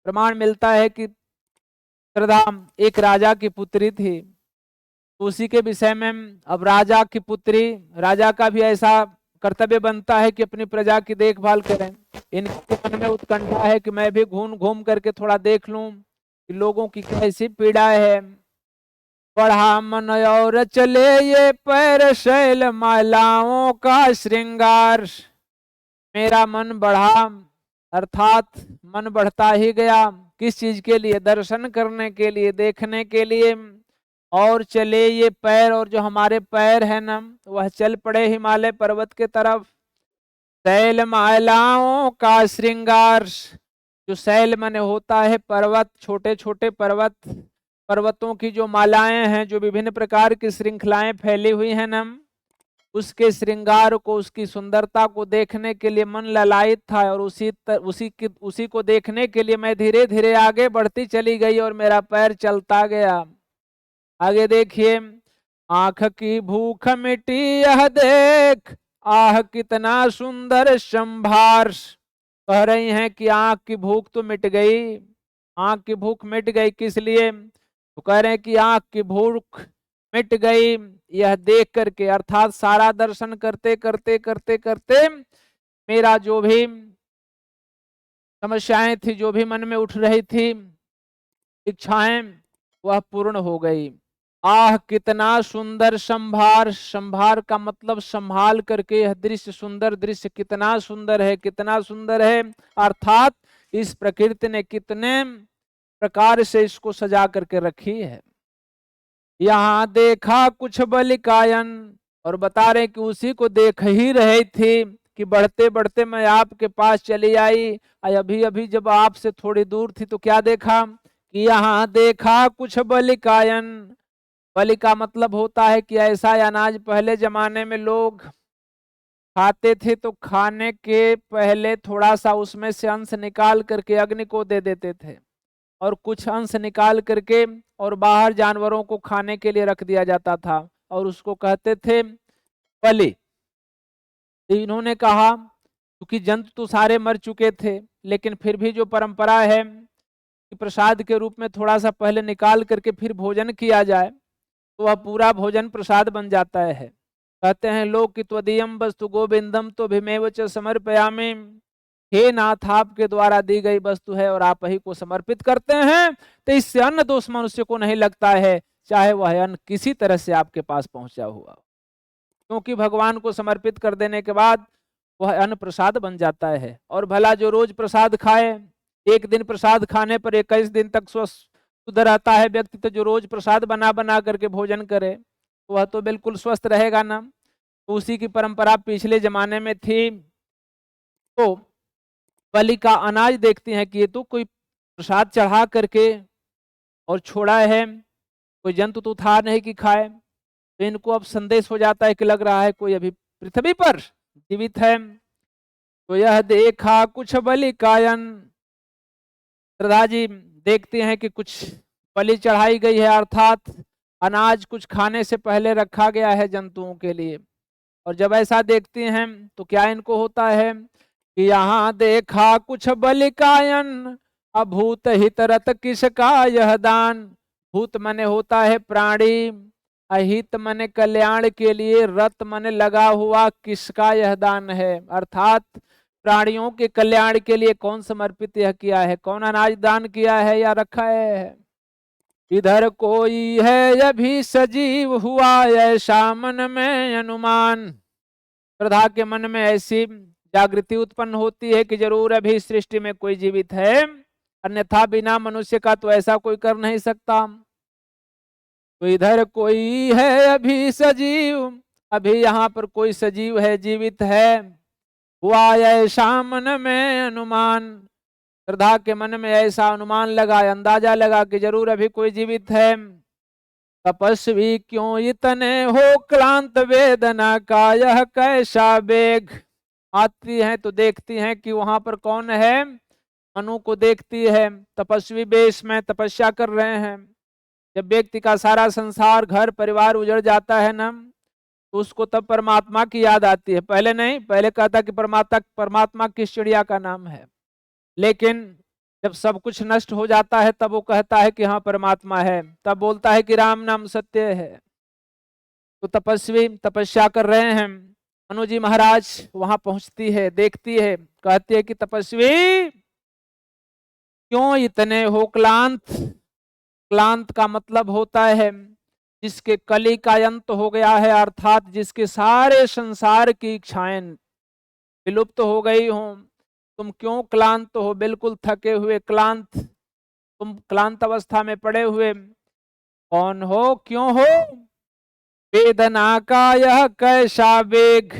प्रमाण मिलता है कि श्रद्धा एक राजा की पुत्री थी, उसी के विषय में अब राजा की पुत्री, राजा का भी ऐसा कर्तव्य बनता है कि अपनी प्रजा की देखभाल करें। इनके मन में उत्कंठा है कि मैं भी घूम घूम करके थोड़ा देख लूं कि लोगों की कैसी पीड़ा है। बढ़ा मन और चले ये पैर शैल मालाओं का श्रृंगार, मेरा मन बढ़ा, अर्थात मन बढ़ता ही गया। किस चीज के लिए? दर्शन करने के लिए, देखने के लिए। और चले ये पैर, और जो हमारे पैर है ना, वह चल पड़े हिमालय पर्वत के तरफ। शैल मालाओं का श्रृंगार, जो शैल माने होता है पर्वत, छोटे छोटे पर्वत, पर्वतों की जो मालाएं हैं, जो विभिन्न प्रकार की श्रृंखलाएं फैली हुई हैं ना, उसके श्रृंगार को, उसकी सुंदरता को देखने के लिए मन ललायित था। और उसी को देखने के लिए मैं धीरे धीरे आगे बढ़ती चली गई और मेरा पैर चलता गया। आगे देखिए, आंख की भूख मिटी यह देख, आह कितना सुंदर संभार, कह रही हैं कि आंख की भूख तो मिट गई। आंख की भूख मिट गई किस लिए? तो कह रहे हैं कि आंख की भूख मिट गई यह देख करके, अर्थात सारा दर्शन करते करते करते करते मेरा जो भी समस्याएं थी, जो भी मन में उठ रही थी इच्छाएं, वह पूर्ण हो गई। आह कितना सुंदर संभार, संभार का मतलब संभाल करके, यह दृश्य सुंदर दृश्य कितना सुंदर है, कितना सुंदर है, अर्थात इस प्रकृति ने कितने प्रकार से इसको सजा करके रखी है। यहाँ देखा कुछ बलिकायन, और बता रहे कि उसी को देख ही रही थी कि बढ़ते बढ़ते मैं आपके पास चली आई। अभी अभी जब आपसे थोड़ी दूर थी तो क्या देखा कि यहाँ देखा कुछ बलिकायन। बलि का मतलब होता है कि ऐसा अनाज पहले जमाने में लोग खाते थे, तो खाने के पहले थोड़ा सा उसमें से अंश निकाल करके अग्नि को दे देते थे, और कुछ अंश निकाल करके और बाहर जानवरों को खाने के लिए रख दिया जाता था, और उसको कहते थे बलि। तो इन्होंने कहा क्योंकि जंतु तो सारे मर चुके थे, लेकिन फिर भी जो परंपरा है कि प्रसाद के रूप में थोड़ा सा पहले निकाल करके फिर भोजन किया जाए, तो वह पूरा भोजन प्रसाद बन जाता है। कहते हैं लोग कि त्वदीयम वस्तु गोविंदम तो भीमेव च समर्पयामि, हे नाथ आपके द्वारा दी गई वस्तु है और आप ही को समर्पित करते हैं, तो इससे अन्न दोष मनुष्य को नहीं लगता है, चाहे वह अन्न किसी तरह से आपके पास पहुंचा हुआ, क्योंकि भगवान को समर्पित कर देने के बाद वह अन्न प्रसाद बन जाता है। और भला जो रोज प्रसाद खाए, एक दिन प्रसाद खाने पर 21 दिन तक स्वस्थ शुद्ध रहता है व्यक्ति, तो जो रोज प्रसाद बना बना करके भोजन करे वह तो बिल्कुल स्वस्थ रहेगा ना। तो उसी की परंपरा पिछले जमाने में थी। तो बलि का अनाज देखते हैं कि ये तो कोई प्रसाद चढ़ा करके और छोड़ा है, कोई जंतु तो था नहीं कि खाए। तो इनको अब संदेश हो जाता है कि लग रहा है कोई अभी पृथ्वी पर जीवित है। तो यह देखा कुछ बलि कायन, श्रद्धा जी देखते हैं कि कुछ बलि चढ़ाई गई है, अर्थात अनाज कुछ खाने से पहले रखा गया है जंतुओं के लिए, और जब ऐसा देखती हैं तो क्या इनको होता है कि यहाँ देखा कुछ बलिकायन, अभूत हित रत किसका यह दान। भूत मने होता है प्राणी, अहित मने कल्याण के लिए, रत मने लगा हुआ, किसका यह दान है, अर्थात प्राणियों के कल्याण के लिए कौन समर्पित यह किया है, कौन अनाज दान किया है या रखा है। इधर कोई है अभी सजीव हुआ ऐसा मन में अनुमान। श्रद्धा के मन में ऐसी जागृति उत्पन्न होती है कि जरूर अभी सृष्टि में कोई जीवित है, अन्यथा बिना मनुष्य का तो ऐसा कोई कर नहीं सकता। तो इधर कोई है अभी सजीव, अभी यहाँ पर कोई सजीव है, जीवित है, हुआ ऐसा मन में अनुमान। श्रद्धा के मन में ऐसा अनुमान लगा, अंदाजा लगा कि जरूर अभी कोई जीवित है। तपस्वी क्यों इतने हो क्लांत, वेदना का यह कैसा वेग। आती हैं तो देखती हैं कि वहां पर कौन है, मनु को देखती है, तपस्वी वेश में तपस्या कर रहे हैं। जब व्यक्ति का सारा संसार घर परिवार उजड़ जाता है ना, तो उसको तब परमात्मा की याद आती है। पहले नहीं, पहले कहता कि परमात्मा किस चिड़िया का नाम है, लेकिन जब सब कुछ नष्ट हो जाता है तब वो कहता है कि हाँ परमात्मा है, तब बोलता है कि राम नाम सत्य है। तो तपस्वी तपस्या कर रहे हैं, मनु जी महाराज वहां पहुंचती है, देखती है, कहती है कि तपस्वी क्यों इतने हो क्लांत। क्लांत का मतलब होता है जिसके कली का अंत हो गया है, अर्थात जिसके सारे संसार की इच्छाएं विलुप्त हो गई हों। तुम क्यों क्लांत हो, बिल्कुल थके हुए, क्लांत, तुम क्लांत अवस्था में पड़े हुए कौन हो, क्यों हो। वेदना का यह कैसा वेग,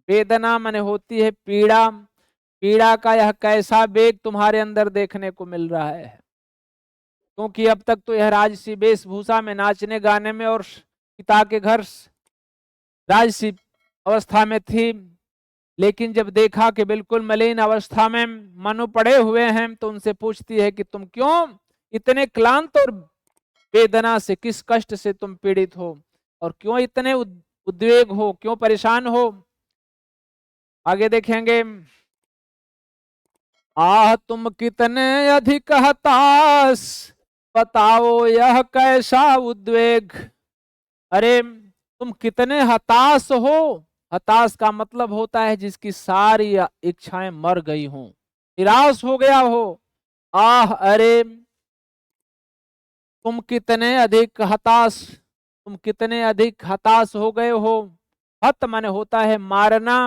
वेदना माने होती है पीड़ा, पीड़ा का यह कैसा वेग तुम्हारे अंदर देखने को मिल रहा है। क्योंकि अब तक तो यह राजसी वेशभूषा में, नाचने गाने में और पिता के घर राजसी अवस्था में थी, लेकिन जब देखा कि बिल्कुल मलिन अवस्था में मनु पड़े हुए हैं, तो उनसे पूछती है कि तुम क्यों इतने क्लांत और वेदना से, किस कष्ट से तुम पीड़ित हो, और क्यों इतने उद्वेग हो, क्यों परेशान हो। आगे देखेंगे, आह तुम कितने अधिक हताश, बताओ यह कैसा उद्वेग। अरे तुम कितने हताश हो, हताश का मतलब होता है जिसकी सारी इच्छाएं मर गई हों, निराश हो गया हो। आह अरे तुम कितने अधिक हताश, तुम कितने अधिक हताश हो गए हो। हत मन होता है मारना,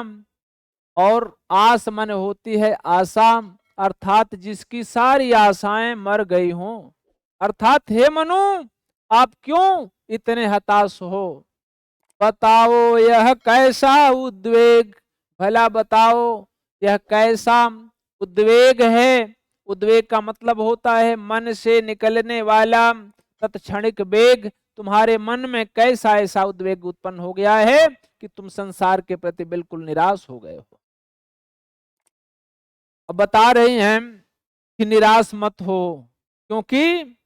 और आस मन होती है आशा, अर्थात जिसकी सारी आशाएं मर गई हों। अर्थात हे मनु आप क्यों इतने हताश हो, बताओ यह कैसा उद्वेग, भला बताओ यह कैसा उद्वेग है। उद्वेग का मतलब होता है मन से निकलने वाला तत्क्षणिक वेग। तुम्हारे मन में कैसा ऐसा उद्वेग उत्पन्न हो गया है कि तुम संसार के प्रति बिल्कुल निराश हो गए हो। अब बता रही हैं कि निराश मत हो, क्योंकि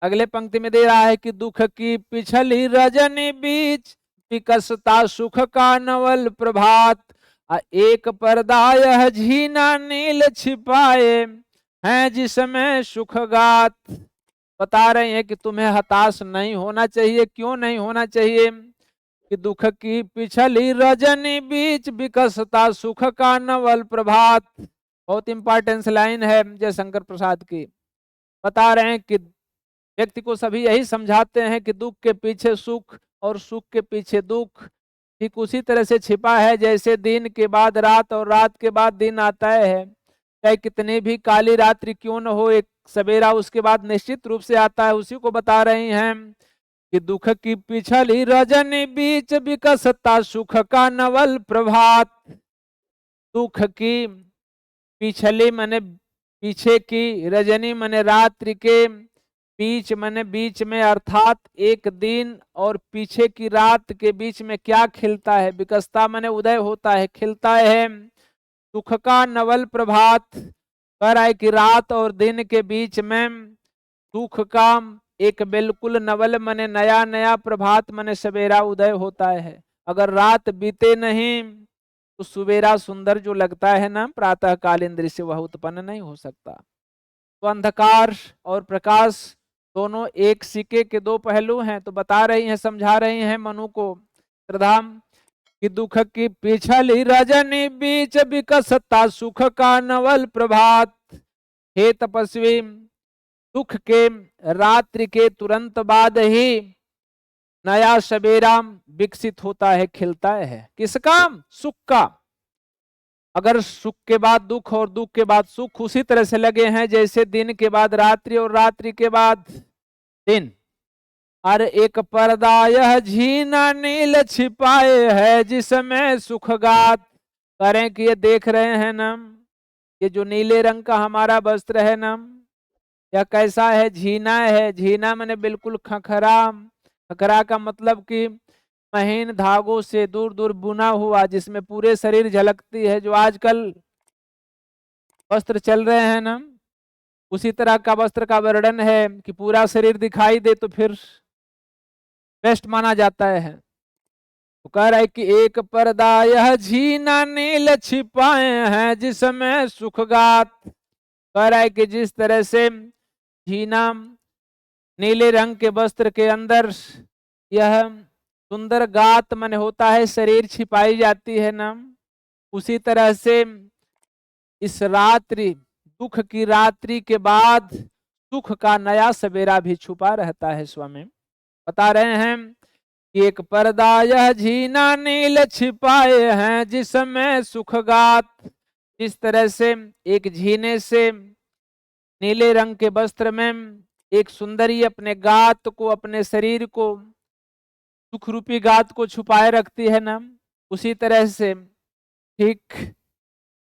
अगले पंक्ति में दे रहा है कि दुख की पिछली रजनी बीच विकसता सुख का नवल प्रभात, एक पर्दा यह झीना नील छिपाए हैं जिसमें सुख गात। बता रहे हैं कि तुम्हें हताश नहीं होना चाहिए। क्यों नहीं होना चाहिए, कि दुख की पिछली रजनी बीच विकसता सुख का नवल प्रभात। बहुत इंपॉर्टेंस लाइन है जयशंकर प्रसाद की। बता रहे हैं कि व्यक्ति को सभी यही समझाते हैं कि दुख के पीछे सुख और सुख के पीछे दुख ठीक उसी तरह से छिपा है जैसे दिन के बाद रात और रात के बाद दिन आता है। चाहे कितनी भी काली रात्रि क्यों न हो, एक सवेरा उसके बाद निश्चित रूप से आता है। उसी को बता रही हैं कि दुख की पिछली रजनी बीच विकसता सुख का नवल प्रभात। दुख की पिछली मने पीछे की, रजनी मने रात्रि के, बीच मने बीच में, अर्थात एक दिन और पीछे की रात के बीच में क्या खिलता है। विकसता मने उदय होता है, खिलता है। सुख का नवल प्रभात कह रहा है कि रात और दिन के बीच में सुख का एक बिल्कुल नवल मने नया नया प्रभात मने सवेरा उदय होता है। अगर रात बीते नहीं तो सवेरा सुंदर जो लगता है ना प्रातः कालीन दृश्य, वह उत्पन्न नहीं हो सकता। तो अंधकार और प्रकाश दोनों एक सिक्के के दो पहलू हैं। तो बता रही हैं, समझा रही हैं मनु को श्रद्धा कि दुख की पिछली रजनी बीच विकसता सुख का नवल प्रभात। हे तपस्वी, दुख के रात्रि के तुरंत बाद ही नया सवेरा विकसित होता है, खिलता है। किसका? सुख का। अगर सुख के बाद दुख और दुख के बाद सुख उसी तरह से लगे हैं जैसे दिन के बाद रात्रि और रात्रि के बाद दिन। और एक पर्दा यह झीना नील छिपाए है जिसमें सुखगात। करें कि ये देख रहे हैं ना, ये जो नीले रंग का हमारा वस्त्र है ना, यह कैसा है? झीना है। झीना मैंने बिल्कुल खखरा। खखरा का मतलब कि महीन धागों से दूर दूर बुना हुआ, जिसमें पूरे शरीर झलकती है। जो आजकल वस्त्र चल रहे हैं ना, उसी तरह का वस्त्र का वर्णन है कि पूरा शरीर दिखाई दे तो फिर बेस्ट माना जाता है। तो कह रहा है कि एक पर्दा यह झीना नील छिपाए हैं जिसमें सुखगात। कह रहा है कि जिस तरह से झीना नीले रंग के वस्त्र के अंदर यह सुंदर गात मन होता है, शरीर छिपाई जाती है ना, उसी तरह से इस रात्रि, दुख की रात्रि के बाद सुख का नया सवेरा भी छुपा रहता है। स्वामी बता रहे हैं कि एक पर्दा यह झीना नील छिपाए हैं जिसमें सुखगात। जिस तरह से एक झीने से नीले रंग के वस्त्र में एक सुंदरी अपने गात को, अपने शरीर को, सुख रूपी गात को छुपाए रखती है ना, उसी तरह से ठीक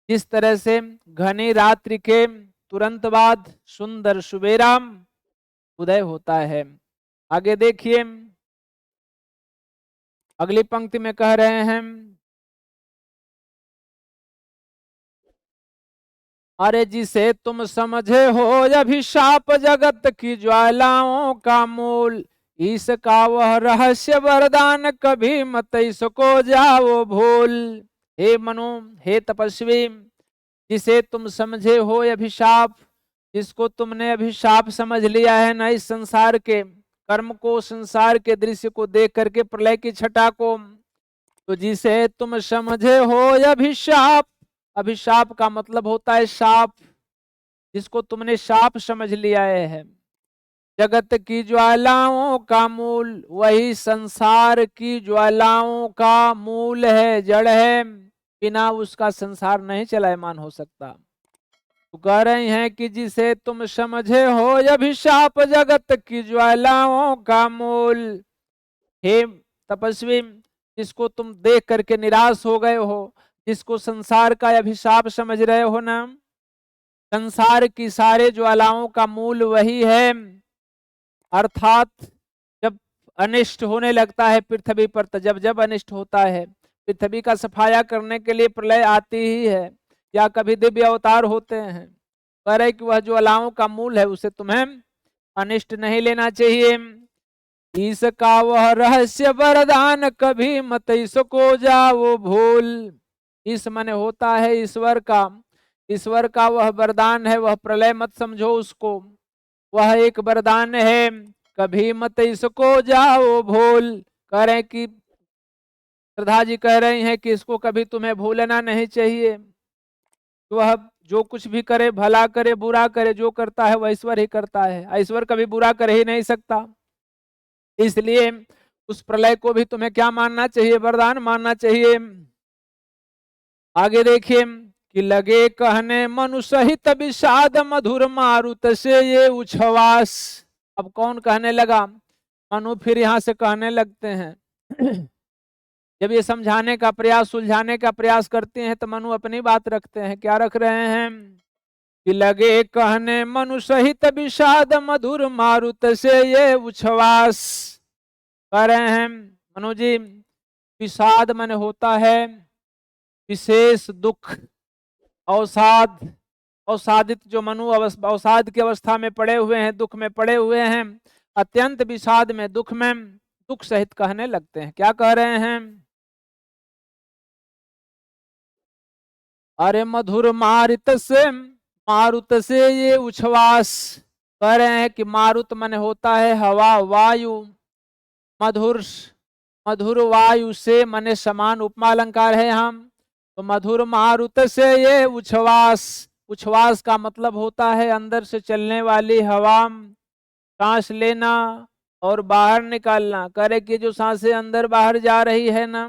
जिस तरह से घनी रात्रि के तुरंत बाद सुंदर सुबेरा उदय होता है। आगे देखिए, अगली पंक्ति में कह रहे हैं, अरे जिसे तुम समझे हो अभिशाप जगत की ज्वालाओं का मूल, इसका वह रहस्य वरदान कभी मत इसको जाओ भूल। हे मनु, हे तपस्वी, जिसे तुम समझे हो अभिशाप, जिसको तुमने अभिशाप समझ लिया है ना, इस संसार के कर्म को, संसार के दृश्य को देख करके, प्रलय की छटा को, तो जिसे तुम समझे हो अभिशाप, अभिशाप का मतलब होता है शाप, जिसको तुमने शाप समझ लिया है। जगत की ज्वालाओं का मूल, वही संसार की ज्वालाओं का मूल है, जड़ है। बिना उसका संसार नहीं चलायमान हो सकता। तो कह रहे हैं कि जिसे तुम समझे हो अभिशाप जगत की ज्वालाओं का मूल। हे तपस्वी, जिसको तुम देख करके निराश हो गए हो, जिसको संसार का अभिशाप समझ रहे हो ना, संसार की सारे ज्वालाओं का मूल वही है। अर्थात जब अनिष्ट होने लगता है पृथ्वी पर, जब जब अनिष्ट होता है, पृथ्वी का सफाया करने के लिए प्रलय आती ही है, या कभी दिव्य अवतार होते हैं। कह रहे कि वह ज्वालाओं का मूल है, उसे तुम्हें अनिष्ट नहीं लेना चाहिए। इसका वह रहस्य वरदान कभी मत इसको जाओ भूल। इस मन होता है ईश्वर का, ईश्वर का वह वरदान है, वह प्रलय मत समझो उसको, वह एक वरदान है, कभी मत इसको जाओ भूल। कह रहे कि श्रद्धा जी कह रही हैं कि इसको कभी तुम्हें भूलना नहीं चाहिए। वह जो कुछ भी करे, भला करे बुरा करे, जो करता है वह ईश्वर ही करता है। ईश्वर कभी बुरा कर ही नहीं सकता। इसलिए उस प्रलय को भी तुम्हें क्या मानना चाहिए? वरदान मानना चाहिए। आगे देखिए कि लगे कहने मनु सहित विषाद मधुर मारुत से ये उच्छ्वास। अब कौन कहने लगा? मनु फिर यहाँ से कहने लगते हैं। जब ये समझाने का प्रयास, सुलझाने का प्रयास करते हैं तो मनु अपनी बात रखते हैं। क्या रख रहे हैं? कि लगे कहने मनु सहित विषाद मधुर मारुत से ये उच्छ्वास। कह रहे हैं मनु जी, विषाद मन होता है विशेष दुख, अवसाद, अवसादित जो मनु अवसाद की अवस्था में पड़े हुए हैं, दुख में पड़े हुए हैं, अत्यंत विषाद में, दुख सहित कहने लगते हैं। क्या कह रहे हैं? अरे मधुर मारुत से ये उच्छ्वास। कह रहे हैं कि मारुत मन होता है हवा, वायु। मधुर मधुर वायु से मने समान उपमा अलंकार है यहाँ। तो मधुर मारुत से ये उच्छ्वास, उच्छ्वास का मतलब होता है अंदर से चलने वाली हवा, सांस लेना और बाहर निकालना। करे कि जो सांसें अंदर बाहर जा रही है ना,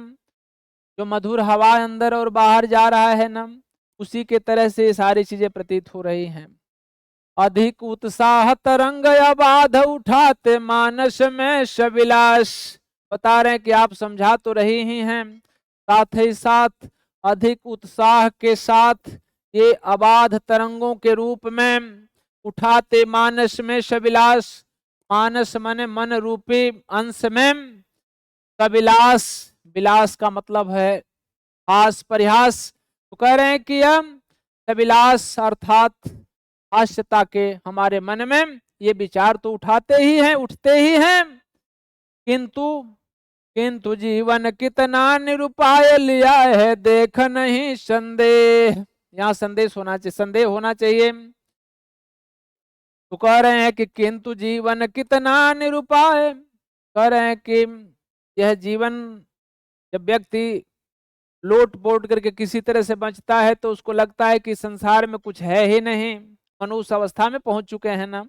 जो मधुर हवा अंदर और बाहर जा रहा है ना, उसी के तरह से सारी चीजें प्रतीत हो रही हैं। अधिक उत्साह तरंग अबाध उठाते मानस में सविलास। बता रहे हैं कि आप समझा तो रही ही हैं, साथ ही साथ अधिक उत्साह के साथ ये अबाध तरंगों के रूप में उठाते मानस में सविलास। मानस मन मन रूपी अंश में सविलास, विलास का मतलब है हास, परिहास। तो कह रहे हैं कि हम सविलास अर्थात हास्यता के हमारे मन में ये विचार तो उठाते ही हैं, उठते ही हैं, किंतु जीवन कितना निरुपाय लिया है देख नहीं संदेह। यहाँ संदेश होना चाहिए, संदेह होना चाहिए। तो कह रहे हैं कि किंतु जीवन कितना निरुपाय। कह रहे हैं कि यह जीवन, जब व्यक्ति लोट पोट करके किसी तरह से बचता है तो उसको लगता है कि संसार में कुछ है ही नहीं, मनुष्य अवस्था में पहुंच चुके हैं ना।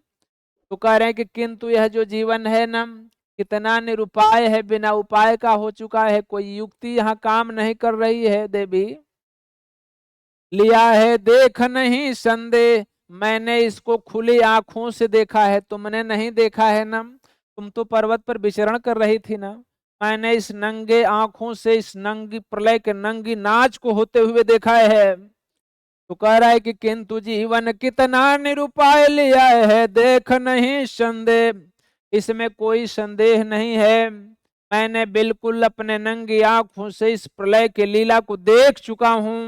तो कह रहे हैं कि किंतु यह जो जीवन है ना, कितना निरुपाय है, बिना उपाय का हो चुका है। कोई युक्ति यहाँ काम नहीं कर रही है देवी। लिया है देख नहीं संदेह, मैंने इसको खुली आंखों से देखा है, तुमने नहीं देखा है ना। तुम तो पर्वत पर विचरण कर रही थी ना, मैंने इस नंगे आंखों से इस नंगी प्रलय के नंगी नाच को होते हुए देखा है। तो कह रहा है कि किंतु जीवन कितना निरुपाय लिया है देख नहीं संदेह, इसमें कोई संदेह नहीं है। मैंने बिल्कुल अपने नंगी आंखों से इस प्रलय के लीला को देख चुका हूं।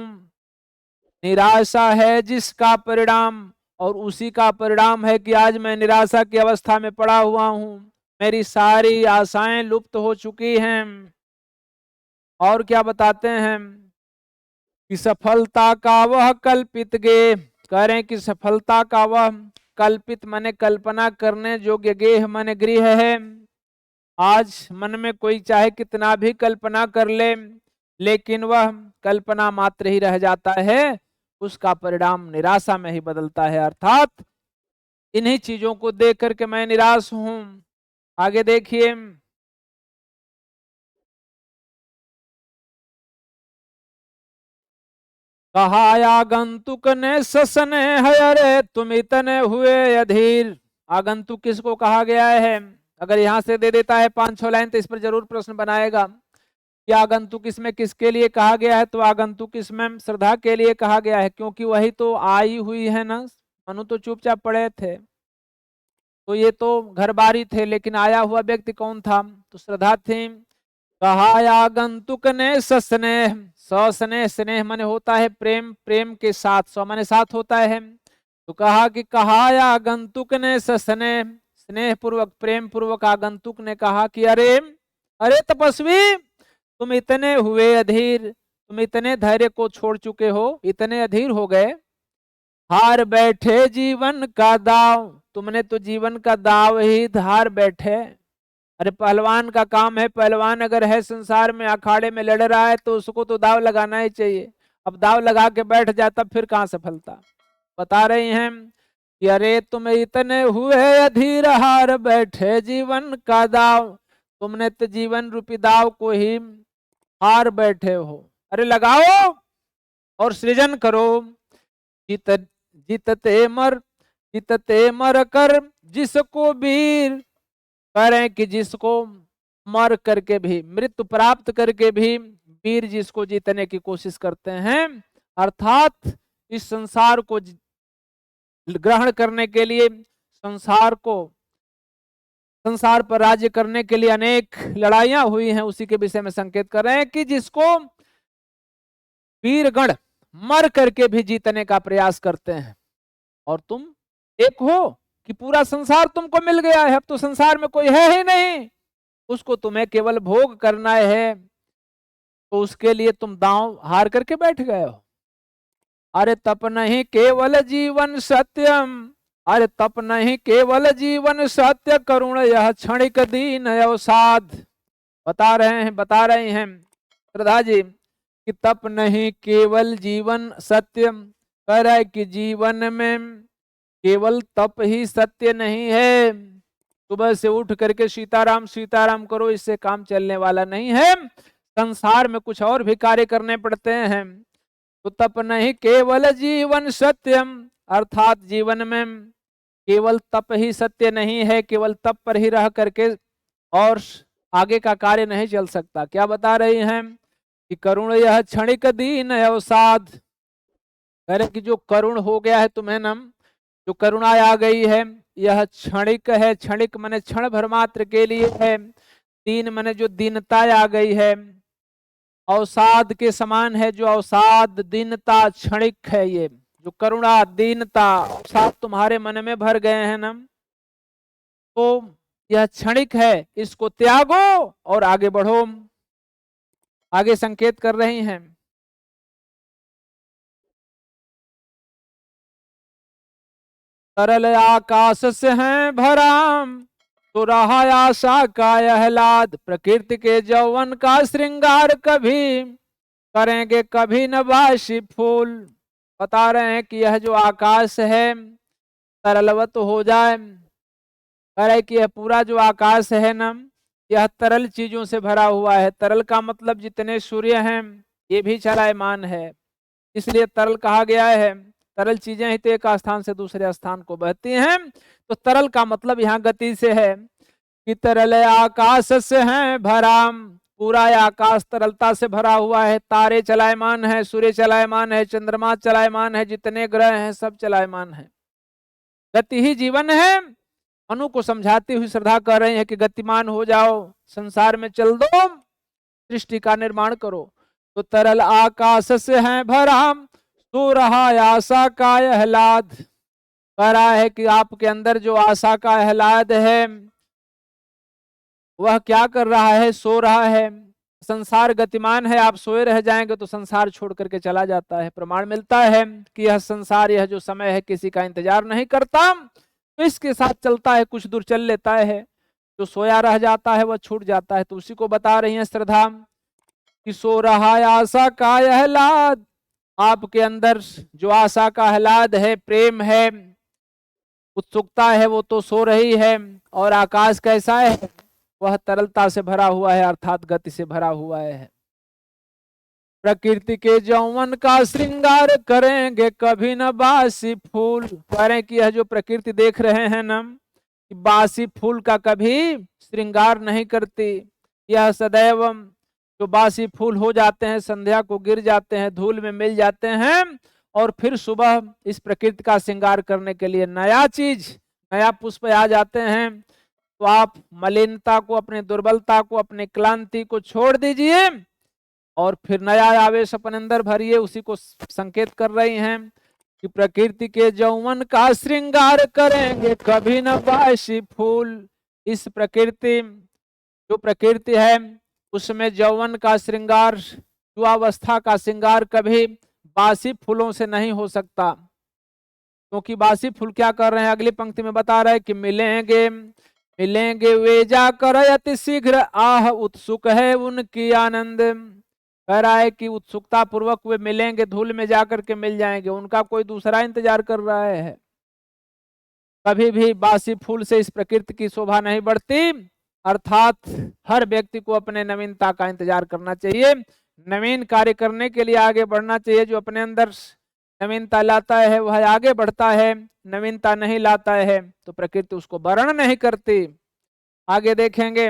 निराशा है जिसका परिणाम, और उसी का परिणाम है कि आज मैं निराशा की अवस्था में पड़ा हुआ हूं। मेरी सारी आशाएं लुप्त हो चुकी हैं। और क्या बताते हैं कि सफलता का वह कल्पित गेह। कह रहे हैं कि सफलता का वह कल्पित माने कल्पना करने योग्य गेह माने गृह है। आज मन में कोई चाहे कितना भी कल्पना कर ले, लेकिन वह कल्पना मात्र ही रह जाता है, उसका परिणाम निराशा में ही बदलता है। अर्थात इन्हीं चीजों को देख करके मैं निराश हूं। आगे देखिए, कहा आगंतुक ने ससने है, अरे तुम इतने हुए अधीर। आगंतुक किसको कहा गया है? अगर यहां से दे देता है 5-6 लाइन तो इस पर जरूर प्रश्न बनाएगा कि आगंतुक इसमें किसके लिए कहा गया है। तो आगंतुक इसमें श्रद्धा के लिए कहा गया है, क्योंकि वही तो आई हुई है ना। मनु तो चुपचाप पड़े थे, तो ये तो घर बारी थे, लेकिन आया हुआ व्यक्ति कौन था? तो श्रद्धा थी। कहा आगंतुक ने सस्नेह, सस्नेह, स्नेह माने होता है प्रेम, प्रेम के साथ, सौ माने साथ होता है। तो कहा कि कहा आगंतुक ने सस्नेह, स्नेह पूर्वक प्रेम पूर्वक आगंतुक ने कहा कि अरे अरे तपस्वी, तुम इतने हुए अधीर, तुम इतने धैर्य को छोड़ चुके हो, इतने अधीर हो गए। हार बैठे जीवन का दाव, तुमने तो जीवन का दाव ही धार बैठे। अरे पहलवान का काम है, पहलवान अगर है संसार में अखाड़े में लड़ रहा है तो उसको तो दाव लगाना ही चाहिए। अब दाव लगा के बैठ जाता फिर कहाँ सफलता। बता रही हैं कि अरे तुम इतने हुए अधीर, हार बैठे जीवन का दाव, तुमने तो जीवन रूपी दाव को ही हार बैठे हो। अरे लगाओ और सृजन करो। जीत जीतते मर कर जिसको वीर, कह रहे हैं कि जिसको मर करके भी, मृत्यु प्राप्त करके भी वीर जिसको जीतने की कोशिश करते हैं। अर्थात इस संसार को ग्रहण करने के लिए, संसार पर राज्य करने के लिए अनेक लड़ाइयां हुई हैं, उसी के विषय में संकेत कर रहे हैं कि जिसको वीरगण मर करके भी जीतने का प्रयास करते हैं। और तुम एक हो कि पूरा संसार तुमको मिल गया है, अब तो संसार में कोई है ही नहीं, उसको तुम्हें केवल भोग करना है, तो उसके लिए तुम दांव हार करके बैठ गए हो। अरे तप नहीं केवल जीवन सत्यम, अरे तप नहीं केवल जीवन सत्य, करुण यह क्षणिक दीन अवसाद। बता रहे हैं श्रद्धा जी कि तप नहीं केवल जीवन सत्य, कह रहा है कि जीवन में केवल तप ही सत्य नहीं है। सुबह से उठ करके सीताराम सीताराम करो, इससे काम चलने वाला नहीं है, संसार में कुछ और भी कार्य करने पड़ते हैं। तो तप नहीं केवल जीवन सत्यम, अर्थात जीवन में केवल तप ही सत्य नहीं है, केवल तप पर ही रह करके और आगे का कार्य नहीं चल सकता। क्या बता रही हैं कि करुण यह क्षणिक दीन अवसाद, कह रहे कि जो करुण हो गया है तुम्हें नम, जो करुणा आ गई है, यह क्षणिक है, क्षणिक माने क्षण भर मात्र के लिए है, दीन माने जो दीनता आ गई है, अवसाद के समान है, जो अवसाद दीनता क्षणिक है, ये जो करुणा दीनता अवसाद तुम्हारे मन में भर गए हैं ना, तो यह क्षणिक है, इसको त्यागो और आगे बढ़ो। आगे संकेत कर रही हैं, तरल आकाश से है भराम, तो रहा आशा का आह्लाद, प्रकृति के यौवन का श्रृंगार कभी करेंगे कभी न बासी फूल। बता रहे हैं कि यह जो आकाश है तरलवत हो जाए, कह रहे कि यह पूरा जो आकाश है ना, यह तरल चीजों से भरा हुआ है। तरल का मतलब जितने सूर्य हैं ये भी चलायमान है, इसलिए तरल कहा गया है। तरल चीजें ही तो एक स्थान से दूसरे स्थान को बहती हैं, तो तरल का मतलब यहाँ गति से है कि तरल आकाश से है भराम, पूरा आकाश तरलता से भरा हुआ है, तारे चलायमान है, सूर्य चलायमान है, चंद्रमा चलायमान है, जितने ग्रह हैं सब चलायमान है, गति ही जीवन है। मनु को समझाती हुई श्रद्धा कर रहे हैं कि गतिमान हो जाओ, संसार में चल दो, सृष्टि का निर्माण करो। तो तरल आकाश से है भराम, सो रहा आशा का आह्लाद, कह रहा है कि आपके अंदर जो आशा का आह्लाद है वह क्या कर रहा है, सो रहा है। संसार गतिमान है, आप सोए रह जाएंगे तो संसार छोड़ करके चला जाता है। प्रमाण मिलता है कि यह संसार, यह जो समय है किसी का इंतजार नहीं करता, तो इसके साथ चलता है, कुछ दूर चल लेता है, जो सोया रह जाता है वह छूट जाता है। तो उसी को बता रही हैं श्रद्धा कि सो रहा आशा का आह्लाद, आपके अंदर जो आशा का आह्लाद है, प्रेम है, उत्सुकता है, वो तो सो रही है। और आकाश कैसा है, वह तरलता से भरा हुआ है, अर्थात गति से भरा हुआ है। प्रकृति के यौवन का श्रृंगार करेंगे कभी न बासी फूल, कह रहे कि यह जो प्रकृति देख रहे हैं ना, बासी फूल का कभी श्रृंगार नहीं करती। यह सदैव जो बासी फूल हो जाते हैं, संध्या को गिर जाते हैं, धूल में मिल जाते हैं, और फिर सुबह इस प्रकृति का श्रृंगार करने के लिए नया चीज, नया पुष्प आ जाते हैं। तो आप मलिनता को, अपनी दुर्बलता को, अपनी क्लांति को छोड़ दीजिए और फिर नया आवेश अपने अंदर भरिए। उसी को संकेत कर रही हैं कि प्रकृति के यौवन का श्रृंगार करेंगे कभी न बासी फूल। इस प्रकृति, जो प्रकृति है उसमें यौवन का श्रृंगार, युवावस्था का श्रृंगार कभी बासी फूलों से नहीं हो सकता, क्योंकि बासी फूल क्या कर रहे हैं, अगली पंक्ति में बता रहे हैं कि मिलेंगे मिलेंगे वे जाकर अति शीघ्र, आह उत्सुक है उनकी आनंद। कह रहा है कि उत्सुकता पूर्वक वे मिलेंगे, धूल में जाकर के मिल जाएंगे, उनका कोई दूसरा इंतजार कर रहा है। कभी भी बासी फूल से इस प्रकृति की शोभा नहीं बढ़ती, अर्थात हर व्यक्ति को अपने नवीनता का इंतजार करना चाहिए, नवीन कार्य करने के लिए आगे बढ़ना चाहिए। जो अपने अंदर नवीनता लाता है वह आगे बढ़ता है, नवीनता नहीं लाता है तो प्रकृति उसको वर्ण नहीं करती। आगे देखेंगे,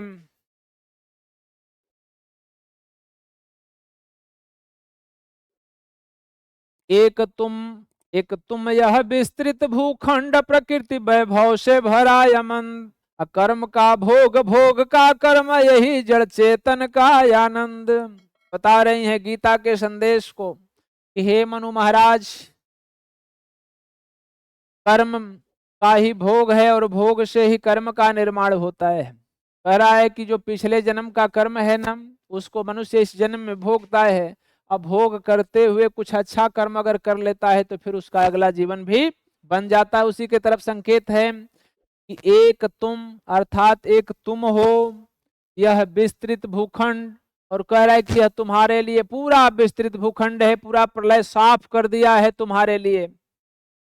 एक तुम यह विस्तृत भूखंड, प्रकृति वैभव से भरा यमन, अकर्म का भोग, भोग का कर्म, यही जड़ चेतन का आनंद। बता रही हैं गीता के संदेश को कि हे मनु महाराज, कर्म का ही भोग है और भोग से ही कर्म का निर्माण होता है। कह रहा है कि जो पिछले जन्म का कर्म है ना, उसको मनुष्य इस जन्म में भोगता है। अब भोग करते हुए कुछ अच्छा कर्म अगर कर लेता है तो फिर उसका अगला जीवन भी बन जाता है। उसी के तरफ संकेत है कि एक तुम, अर्थात एक तुम हो, यह विस्तृत भूखंड। और कह रहा है कि यह तुम्हारे लिए पूरा विस्तृत भूखंड है, पूरा प्रलय साफ कर दिया है तुम्हारे लिए।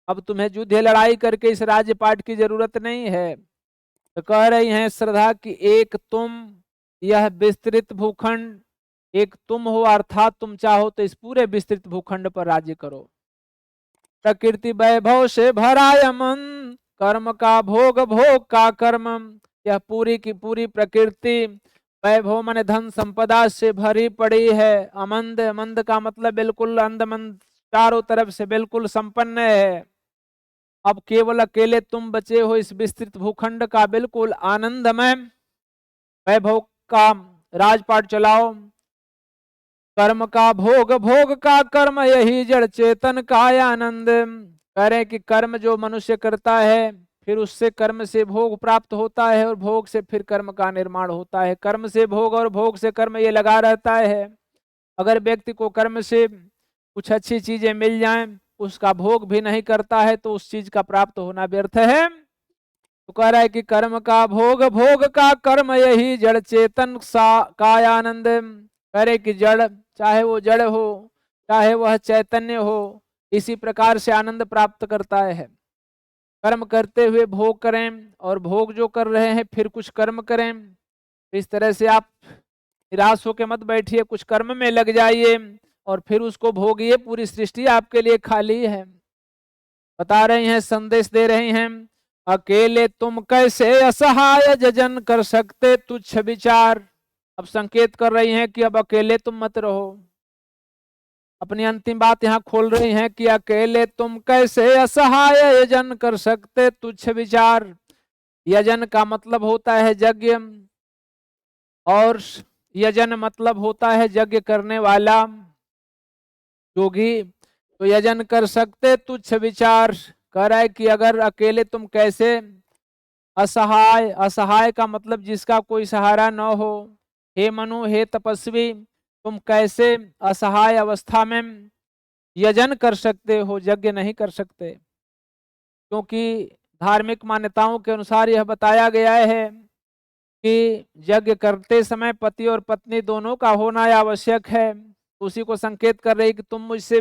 अब तुम्हें युद्ध लड़ाई करके इस राज्य पाठ की जरूरत नहीं है। तो कह रही हैं श्रद्धा कि एक तुम, यह विस्तृत भूखंड, एक तुम हो अर्थात तुम चाहो तो इस पूरे विस्तृत भूखंड पर राज्य करो। प्रकृति वैभव से भरा यह मन, कर्म का भोग, भोग का कर्म। यह पूरी की पूरी प्रकृति वैभव माने धन संपदा से भरी पड़ी है। अमंद, मंद का मतलब बिल्कुल अंधमंद, चारों तरफ से बिल्कुल संपन्न है। अब केवल अकेले तुम बचे हो इस विस्तृत भूखंड का बिल्कुल आनंदमय वैभव का राजपाट चलाओ। कर्म का भोग, भोग का कर्म, यही जड़ चेतन का आनंद। कह रहे कि कर्म जो मनुष्य करता है फिर उससे कर्म से भोग प्राप्त होता है और भोग से फिर कर्म का निर्माण होता है। कर्म से भोग और भोग से कर्म ये लगा रहता है। अगर व्यक्ति को कर्म से कुछ अच्छी चीजें मिल जाएं, उसका भोग भी नहीं करता है तो उस चीज का प्राप्त होना व्यर्थ है। तो कह रहा है कि कर्म का भोग, भोग का कर्म, यही जड़ चेतन सा का आनंद। कह रहे कि जड़, चाहे वो जड़ हो चाहे वह चैतन्य हो, इसी प्रकार से आनंद प्राप्त करता है। कर्म करते हुए भोग करें और भोग जो कर रहे हैं फिर कुछ कर्म करें। इस तरह से आप निराश होकर मत बैठिए, कुछ कर्म में लग जाइए और फिर उसको भोगिए। पूरी सृष्टि आपके लिए खाली है। बता रही हैं, संदेश दे रही हैं, अकेले तुम कैसे असहाय जजन कर सकते तुच्छ विचार। अब संकेत कर रही हैं कि अब अकेले तुम मत रहो। अपनी अंतिम बात यहाँ खोल रही हैं कि अकेले तुम कैसे असहाय यजन कर सकते तुच्छ विचार। यजन का मतलब होता है यज्ञ और यजन मतलब होता है यज्ञ करने वाला, योगी। तो यजन कर सकते तुच्छ विचार। कह रहा है कि अगर अकेले तुम कैसे असहाय, असहाय का मतलब जिसका कोई सहारा न हो। हे मनु, हे तपस्वी, तुम कैसे असहाय अवस्था में यजन कर सकते हो, यज्ञ नहीं कर सकते। क्योंकि धार्मिक मान्यताओं के अनुसार यह बताया गया है कि यज्ञ करते समय पति और पत्नी दोनों का होना आवश्यक है। उसी को संकेत कर रही कि तुम मुझसे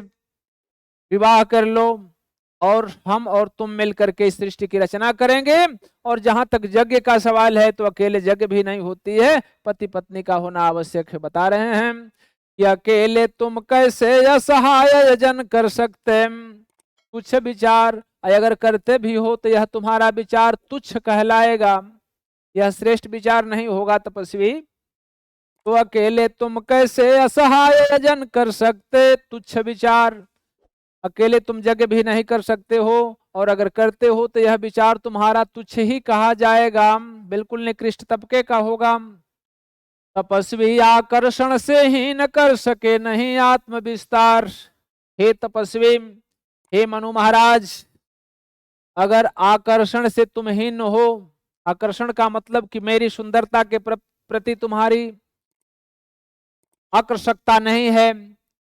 विवाह कर लो और हम और तुम मिलकर के इस सृष्टि की रचना करेंगे। और जहां तक यज्ञ का सवाल है तो अकेले यज्ञ भी नहीं होती है, पति पत्नी का होना आवश्यक है। बता रहे हैं कि अकेले तुम कैसे असहाय यजन कर सकते तुच्छ विचार। अगर करते भी हो तो यह तुम्हारा विचार तुच्छ कहलाएगा, यह श्रेष्ठ विचार नहीं होगा तपस्वी। तो अकेले तुम कैसे असहाय यजन कर सकते तुच्छ विचार। अकेले तुम यज्ञ भी नहीं कर सकते हो और अगर करते हो तो यह विचार तुम्हारा तुच्छ ही कहा जाएगा, बिल्कुल निकृष्ट तबके का होगा। तपस्वी आकर्षण से ही न कर सके नहीं आत्म विस्तार। हे तपस्वी, हे मनु महाराज, अगर आकर्षण से तुम हीन हो, आकर्षण का मतलब कि मेरी सुंदरता के प्रति तुम्हारी आकर्षकता नहीं है,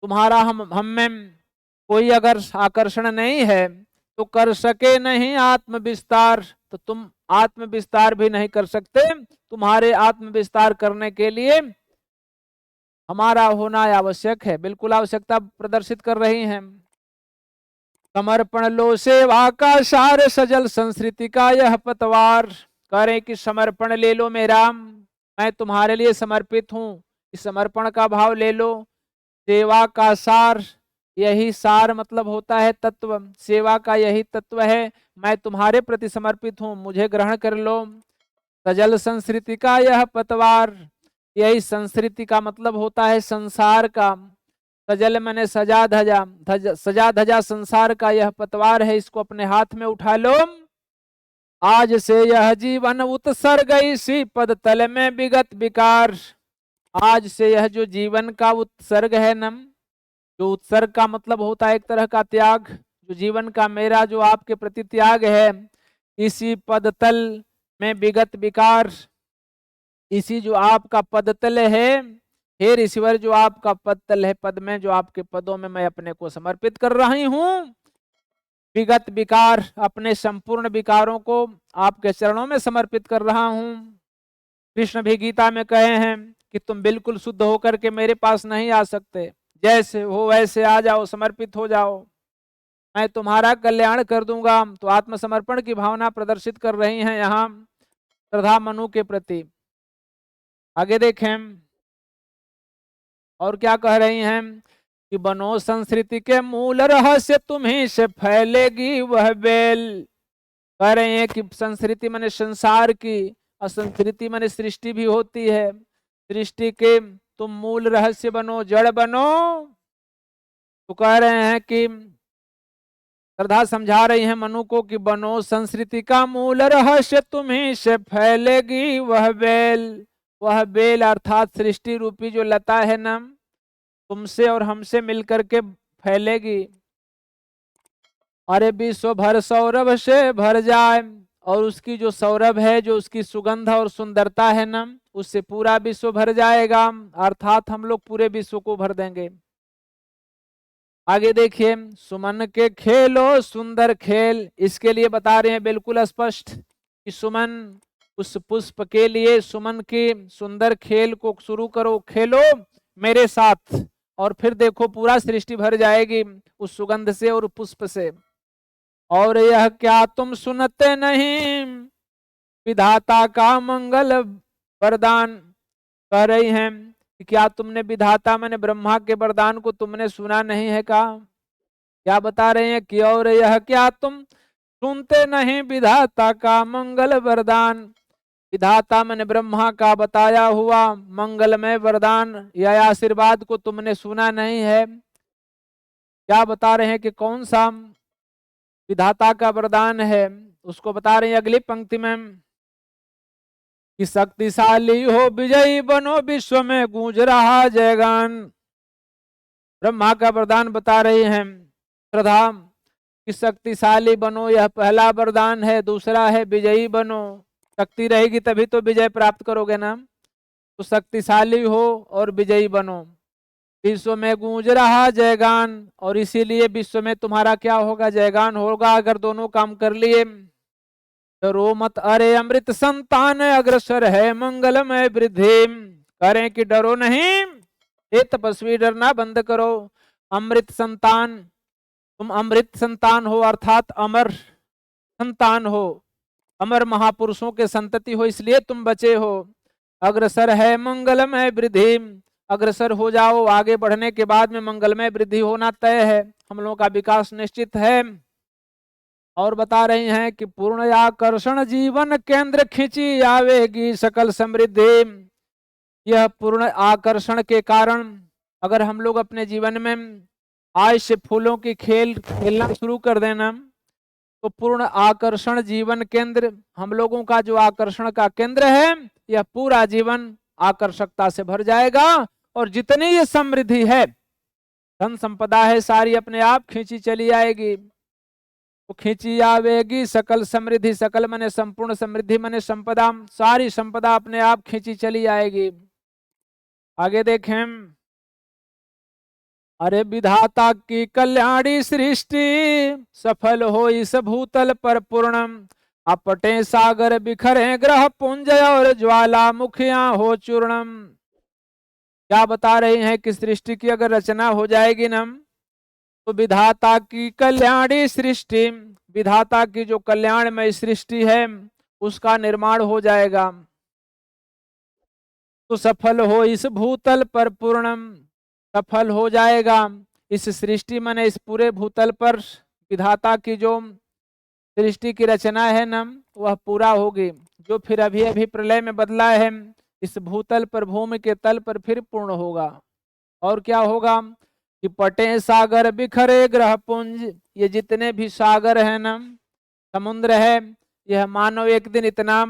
तुम्हारा हम में कोई अगर आकर्षण नहीं है तो कर सके नहीं आत्म विस्तार। तो तुम आत्म विस्तार भी नहीं कर सकते। तुम्हारे आत्म विस्तार करने के लिए हमारा होना आवश्यक है, बिल्कुल आवश्यकता प्रदर्शित कर रही हैं। समर्पण लो सेवा का सार, सजल संस्कृति का यह पतवार। करें कि समर्पण ले लो मेरा, मैं तुम्हारे लिए समर्पित हूँ। इस समर्पण का भाव ले लो। सेवा का सार, यही सार मतलब होता है तत्व, सेवा का यही तत्व है। मैं तुम्हारे प्रति समर्पित हूँ, मुझे ग्रहण कर लो। सजल संस्कृति का यह पतवार, यही संस्कृति का मतलब होता है संसार का। सजल मैंने सजा धजा, सजा धजा संसार का यह पतवार है, इसको अपने हाथ में उठा लो। आज से यह जीवन उत्सर्ग इसी पद तल में विगत विकार। आज से यह जो जीवन का उत्सर्ग है न, जो उत्सर्ग का मतलब होता है एक तरह का त्याग, जो जीवन का मेरा जो आपके प्रति त्याग है, इसी पद तल में विगत विकार, इसी जो आपका पद तल है हे ऋषिवर, जो आपका पद तल है, पद में जो आपके पदों में मैं अपने को समर्पित कर रही हूं। विगत विकार, अपने संपूर्ण विकारों को आपके चरणों में समर्पित कर रहा हूं। कृष्ण भी गीता में कहे हैं कि तुम बिल्कुल शुद्ध होकर के मेरे पास नहीं आ सकते, जैसे हो वैसे आ जाओ, समर्पित हो जाओ, मैं तुम्हारा कल्याण कर दूंगा। तो आत्मसमर्पण की भावना प्रदर्शित कर रही हैं यहाँ श्रद्धा मनु के प्रति। आगे देखें और क्या कह रही हैं कि बनो संस्कृति के मूल रहस्य तुम्ही से फैलेगी वह बेल। कह रहे हैं कि संस्कृति माने संसार की, और संस्कृति माने सृष्टि भी होती है। सृष्टि के तुम मूल रहस्य बनो, जड़ बनो। तो कह रहे हैं कि श्रद्धा समझा रही है मनु को कि बनो संस्कृति का मूल रहस्य तुम्ही से फैलेगी वह बेल। वह बेल अर्थात सृष्टि रूपी जो लता है ना, तुमसे और हमसे मिलकर के फैलेगी। अरे विश्व भर सौरभ से भर जाए, और उसकी जो सौरभ है, जो उसकी सुगंध और सुंदरता है ना, उससे पूरा विश्व भर जाएगा, अर्थात हम लोग पूरे विश्व को भर देंगे। आगे देखिए, सुमन के खेलो सुंदर खेल, इसके लिए बता रहे हैं बिल्कुल स्पष्ट कि सुमन, उस पुष्प के लिए सुमन के सुंदर खेल को शुरू करो, खेलो मेरे साथ, और फिर देखो पूरा सृष्टि भर जाएगी उस सुगंध से और पुष्प से। और यह क्या तुम सुनते नहीं विधाता का मंगल वरदान। कह रही हैं कि क्या तुमने विधाता मैंने ब्रह्मा के वरदान को तुमने सुना नहीं है का। क्या बता रहे हैं कि और यह क्या तुम सुनते नहीं विधाता का मंगल वरदान। विधाता मैंने ब्रह्मा का बताया हुआ मंगलमय वरदान या आशीर्वाद को तुमने सुना नहीं है। क्या बता रहे हैं कि कौन सा विधाता का वरदान है, उसको बता रहे हैं अगली पंक्ति में कि शक्तिशाली हो विजयी बनो विश्व में गूंज रहा जयगान। ब्रह्मा का वरदान बता रहे हैं श्रद्धा कि शक्तिशाली बनो, यह पहला वरदान है। दूसरा है विजयी बनो, शक्ति रहेगी तभी तो विजय प्राप्त करोगे ना। तो शक्तिशाली हो और विजयी बनो, विश्व में गूंज रहा जयगान, और इसीलिए विश्व में तुम्हारा क्या होगा, जयगान होगा अगर दोनों काम कर लिए। डरो मत अरे अमृत संतान अग्रसर है मंगलमय वृद्धि। करें कि डरो नहीं, ये तपस्वी डरना बंद करो। अमृत संतान, तुम अमृत संतान हो, अर्थात अमर संतान हो, अमर महापुरुषों के संतति हो, इसलिए तुम बचे हो। अग्रसर है मंगलमय वृद्धि, अग्रसर हो जाओ, आगे बढ़ने के बाद में मंगलमय वृद्धि होना तय है, हम लोगों का विकास निश्चित है। और बता रही हैं कि पूर्ण आकर्षण जीवन केंद्र खिंची आवेगी सकल समृद्धि। यह पूर्ण आकर्षण के कारण अगर हम लोग अपने जीवन में आज से फूलों की खेलना शुरू कर देना, तो पूर्ण आकर्षण जीवन केंद्र, हम लोगों का जो आकर्षण का केंद्र है, यह पूरा जीवन आकर्षकता से भर जाएगा। और जितनी ये समृद्धि है, धन संपदा है, सारी अपने आप खींची चली आएगी। तो खींची आवेगी सकल समृद्धि, सकल मने संपूर्ण, समृद्धि मने संपदा, सारी संपदा अपने आप खींची चली आएगी। आगे देखें, अरे विधाता की कल्याणी सृष्टि सफल हो इस भूतल पर पूर्णम। अपटे सागर बिखरे ग्रह पुंज और ज्वाला मुखिया हो चूर्णम। क्या बता रहे हैं कि सृष्टि की अगर रचना हो जाएगी ना, तो विधाता की कल्याणी सृष्टि, विधाता की जो कल्याणमय सृष्टि है उसका निर्माण हो जाएगा। तो सफल हो इस भूतल पर पूर्णम, सफल हो जाएगा इस सृष्टि माने इस पूरे भूतल पर विधाता की जो सृष्टि की रचना है ना, वह पूरा होगी। जो फिर अभी अभी प्रलय में बदला है, इस भूतल पर, भूमि के तल पर फिर पूर्ण होगा। और क्या होगा कि पटे सागर बिखरे ग्रह पुंज, ये जितने भी सागर है ना, समुद्र है, यह मानव एक दिन इतना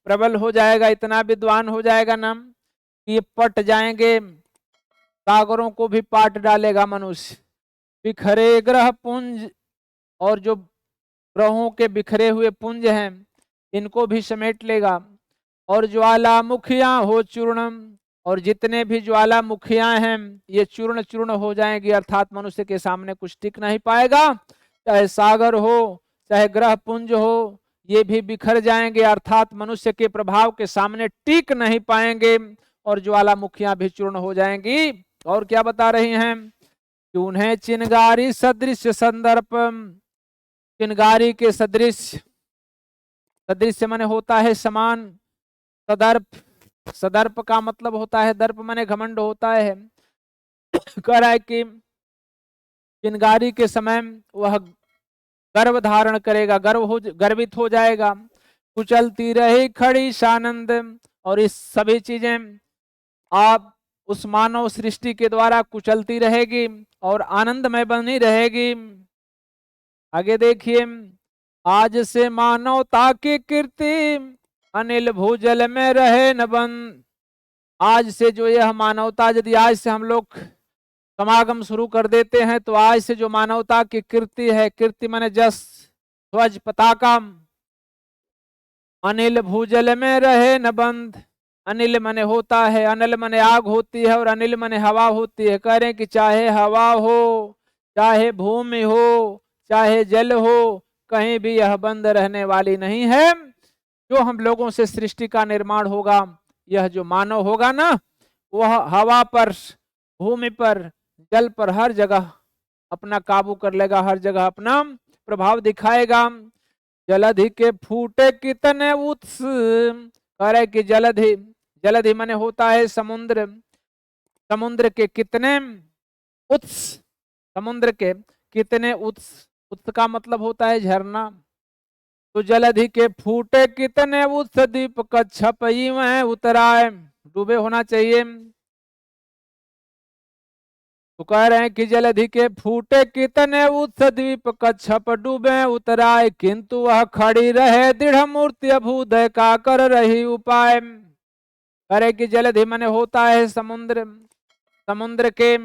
प्रबल हो जाएगा, इतना विद्वान हो जाएगा ना कि ये पट जाएंगे, सागरों को भी पाट डालेगा मनुष्य। बिखरे ग्रह पुंज, और जो ग्रहों के बिखरे हुए पुंज हैं, इनको भी समेट लेगा। और ज्वालामुखियां हो चूर्णम, और जितने भी ज्वालामुखियां हैं ये चूर्ण चूर्ण हो जाएंगी, अर्थात मनुष्य के सामने कुछ टिक नहीं पाएगा। चाहे सागर हो, चाहे ग्रह पुंज हो, ये भी बिखर जाएंगे, अर्थात मनुष्य के प्रभाव के सामने टिक नहीं पाएंगे, और ज्वालामुखियां भी चूर्ण हो जाएंगी। और क्या बता रही हैं कि उन्हें चिनगारी सदृश संदर्प, चिनगारी के सदृश, सदृश माने होता है समान, सदर्प, सदर्प का मतलब होता है दर्प माने घमंड होता है। कह रहा है कि चिनगारी के समय वह गर्व धारण करेगा, गर्वित हो जाएगा। कुचलती रही खड़ी सानंद, और इस सभी चीजें आप उस मानव सृष्टि के द्वारा कुचलती रहेगी और आनंदमय बनी रहेगी। आगे देखिए, आज से मानवता की कीर्ति अनिल भूजल में रहे न बंद। आज से जो यह मानवता, यदि आज से हम लोग समागम शुरू कर देते हैं तो आज से जो मानवता की कीर्ति है, कीर्ति माने जस, ध्वज, पताका, अनिल भूजल में रहे न बंद। अनिल मने होता है, अनिल मने आग होती है, और अनिल मने हवा होती है। कह रहे कि चाहे हवा हो, चाहे भूमि हो, चाहे जल हो, कहीं भी यह बंद रहने वाली नहीं है। जो हम लोगों से सृष्टि का निर्माण होगा, यह जो मानव होगा ना, वह हवा पर, भूमि पर, जल पर, हर जगह अपना काबू कर लेगा, हर जगह अपना प्रभाव दिखाएगा। जलधि के फूटे कितने उत्स, कह रहे कि जलधि, जलधि माने होता है समुद्र, समुद्र के कितने उत्स, समुद्र के कितने उत्स, उत्स का मतलब होता है झरना। तो जलधि के फूटे कितने उत्स, दीप कच्छप में उतराए, डूबे होना चाहिए। तो कह रहे हैं कि जलधि के फूटे कितने उत्स, द्वीप कच्छप डूबे उतराए, किंतु वह खड़ी रहे दृढ़ मूर्ति, अभूदय का कर रही उपाय। करे कि जलधि माने होता है समुद्र, समुद्र के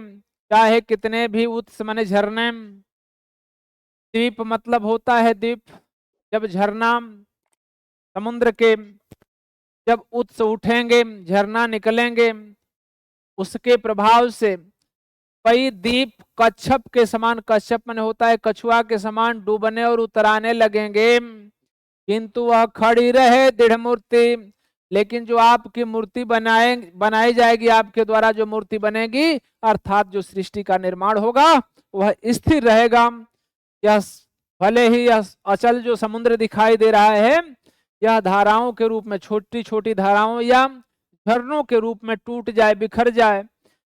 चाहे कितने भी उत्स माने झरने, द्वीप मतलब होता है द्वीप, जब झरना, समुद्र के जब उत्स उठेंगे, झरना निकलेंगे, उसके प्रभाव से कई द्वीप कच्छप के समान, कच्छप माने होता है कछुआ के समान, डूबने और उतराने लगेंगे, किंतु वह खड़ी रहे दृढ़ मूर्ति। लेकिन जो आपकी मूर्ति बनाई जाएगी, आपके द्वारा जो मूर्ति बनेगी, अर्थात जो सृष्टि का निर्माण होगा, वह स्थिर रहेगा। यह भले ही यह अचल जो समुद्र दिखाई दे रहा है, यह धाराओं के रूप में, छोटी छोटी धाराओं या झरनों के रूप में टूट जाए, बिखर जाए,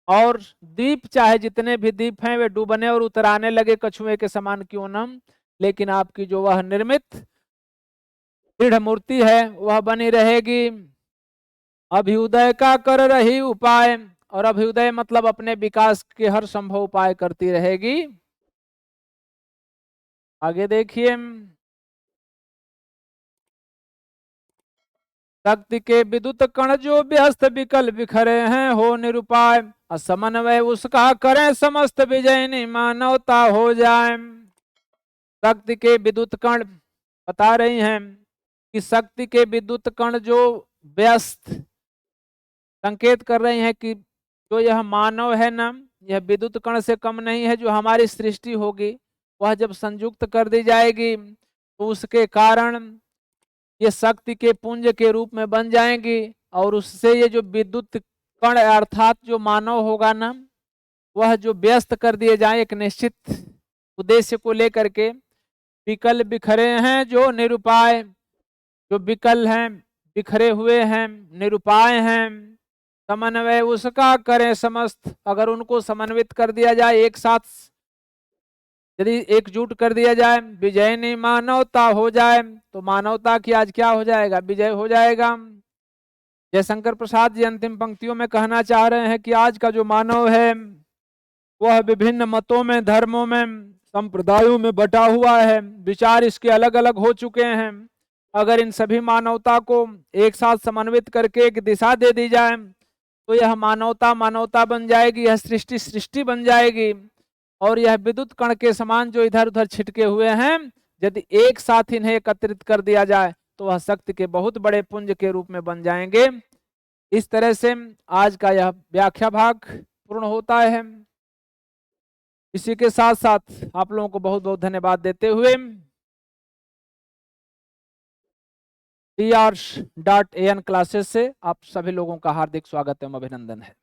और द्वीप चाहे जितने भी द्वीप हैं वे डूबने और उतराने लगे कछुए के समान क्यों न, लेकिन आपकी जो वह निर्मित दृढ़ मूर्ति है वह बनी रहेगी। अभ्युदय का कर रही उपाय, और अभ्युदय मतलब अपने विकास के हर संभव उपाय करती रहेगी। आगे देखिए, शक्ति के विद्युत कण जो व्यस्त विकल बिखरे हैं हो निरुपाय, असमन्वय उसका करें समस्त विजयनी मानवता हो जाए। शक्ति के विद्युत कण बता रही हैं कि शक्ति के विद्युत कण जो व्यस्त, संकेत कर रही हैं कि जो यह मानव है ना, यह विद्युत कण से कम नहीं है। जो हमारी सृष्टि होगी वह जब संयुक्त कर दी जाएगी तो उसके कारण ये शक्ति के पुंज के रूप में बन जाएंगी, और उससे ये जो विद्युत कण अर्थात जो मानव होगा ना, वह जो व्यस्त कर दिए जाए एक निश्चित उद्देश्य को लेकर के। विकल बिखरे हैं जो निरुपाय, जो विकल हैं, बिखरे हुए हैं, निरुपाय हैं, समन्वय उसका करें समस्त। अगर उनको समन्वित कर दिया जाए, एक साथ यदि एकजुट कर दिया जाए, विजयनी मानवता हो जाए, तो मानवता की आज क्या हो जाएगा, विजय हो जाएगा। जयशंकर प्रसाद जी अंतिम पंक्तियों में कहना चाह रहे हैं कि आज का जो मानव है वह विभिन्न मतों में, धर्मों में, संप्रदायों में बटा हुआ है, विचार इसके अलग अलग हो चुके हैं। अगर इन सभी मानवता को एक साथ समन्वित करके एक दिशा दे दी जाए तो यह मानवता मानवता बन जाएगी, यह सृष्टि सृष्टि बन जाएगी, और यह विद्युत कण के समान जो इधर उधर छिटके हुए हैं यदि एक साथ इन्हें एकत्रित कर दिया जाए तो वह शक्ति के बहुत बड़े पुंज के रूप में बन जाएंगे। इस तरह से आज का यह व्याख्या भाग पूर्ण होता है। इसी के साथ साथ आप लोगों को बहुत बहुत धन्यवाद देते हुए TR.AN क्लासेस से आप सभी लोगों का हार्दिक स्वागत एवं अभिनंदन है।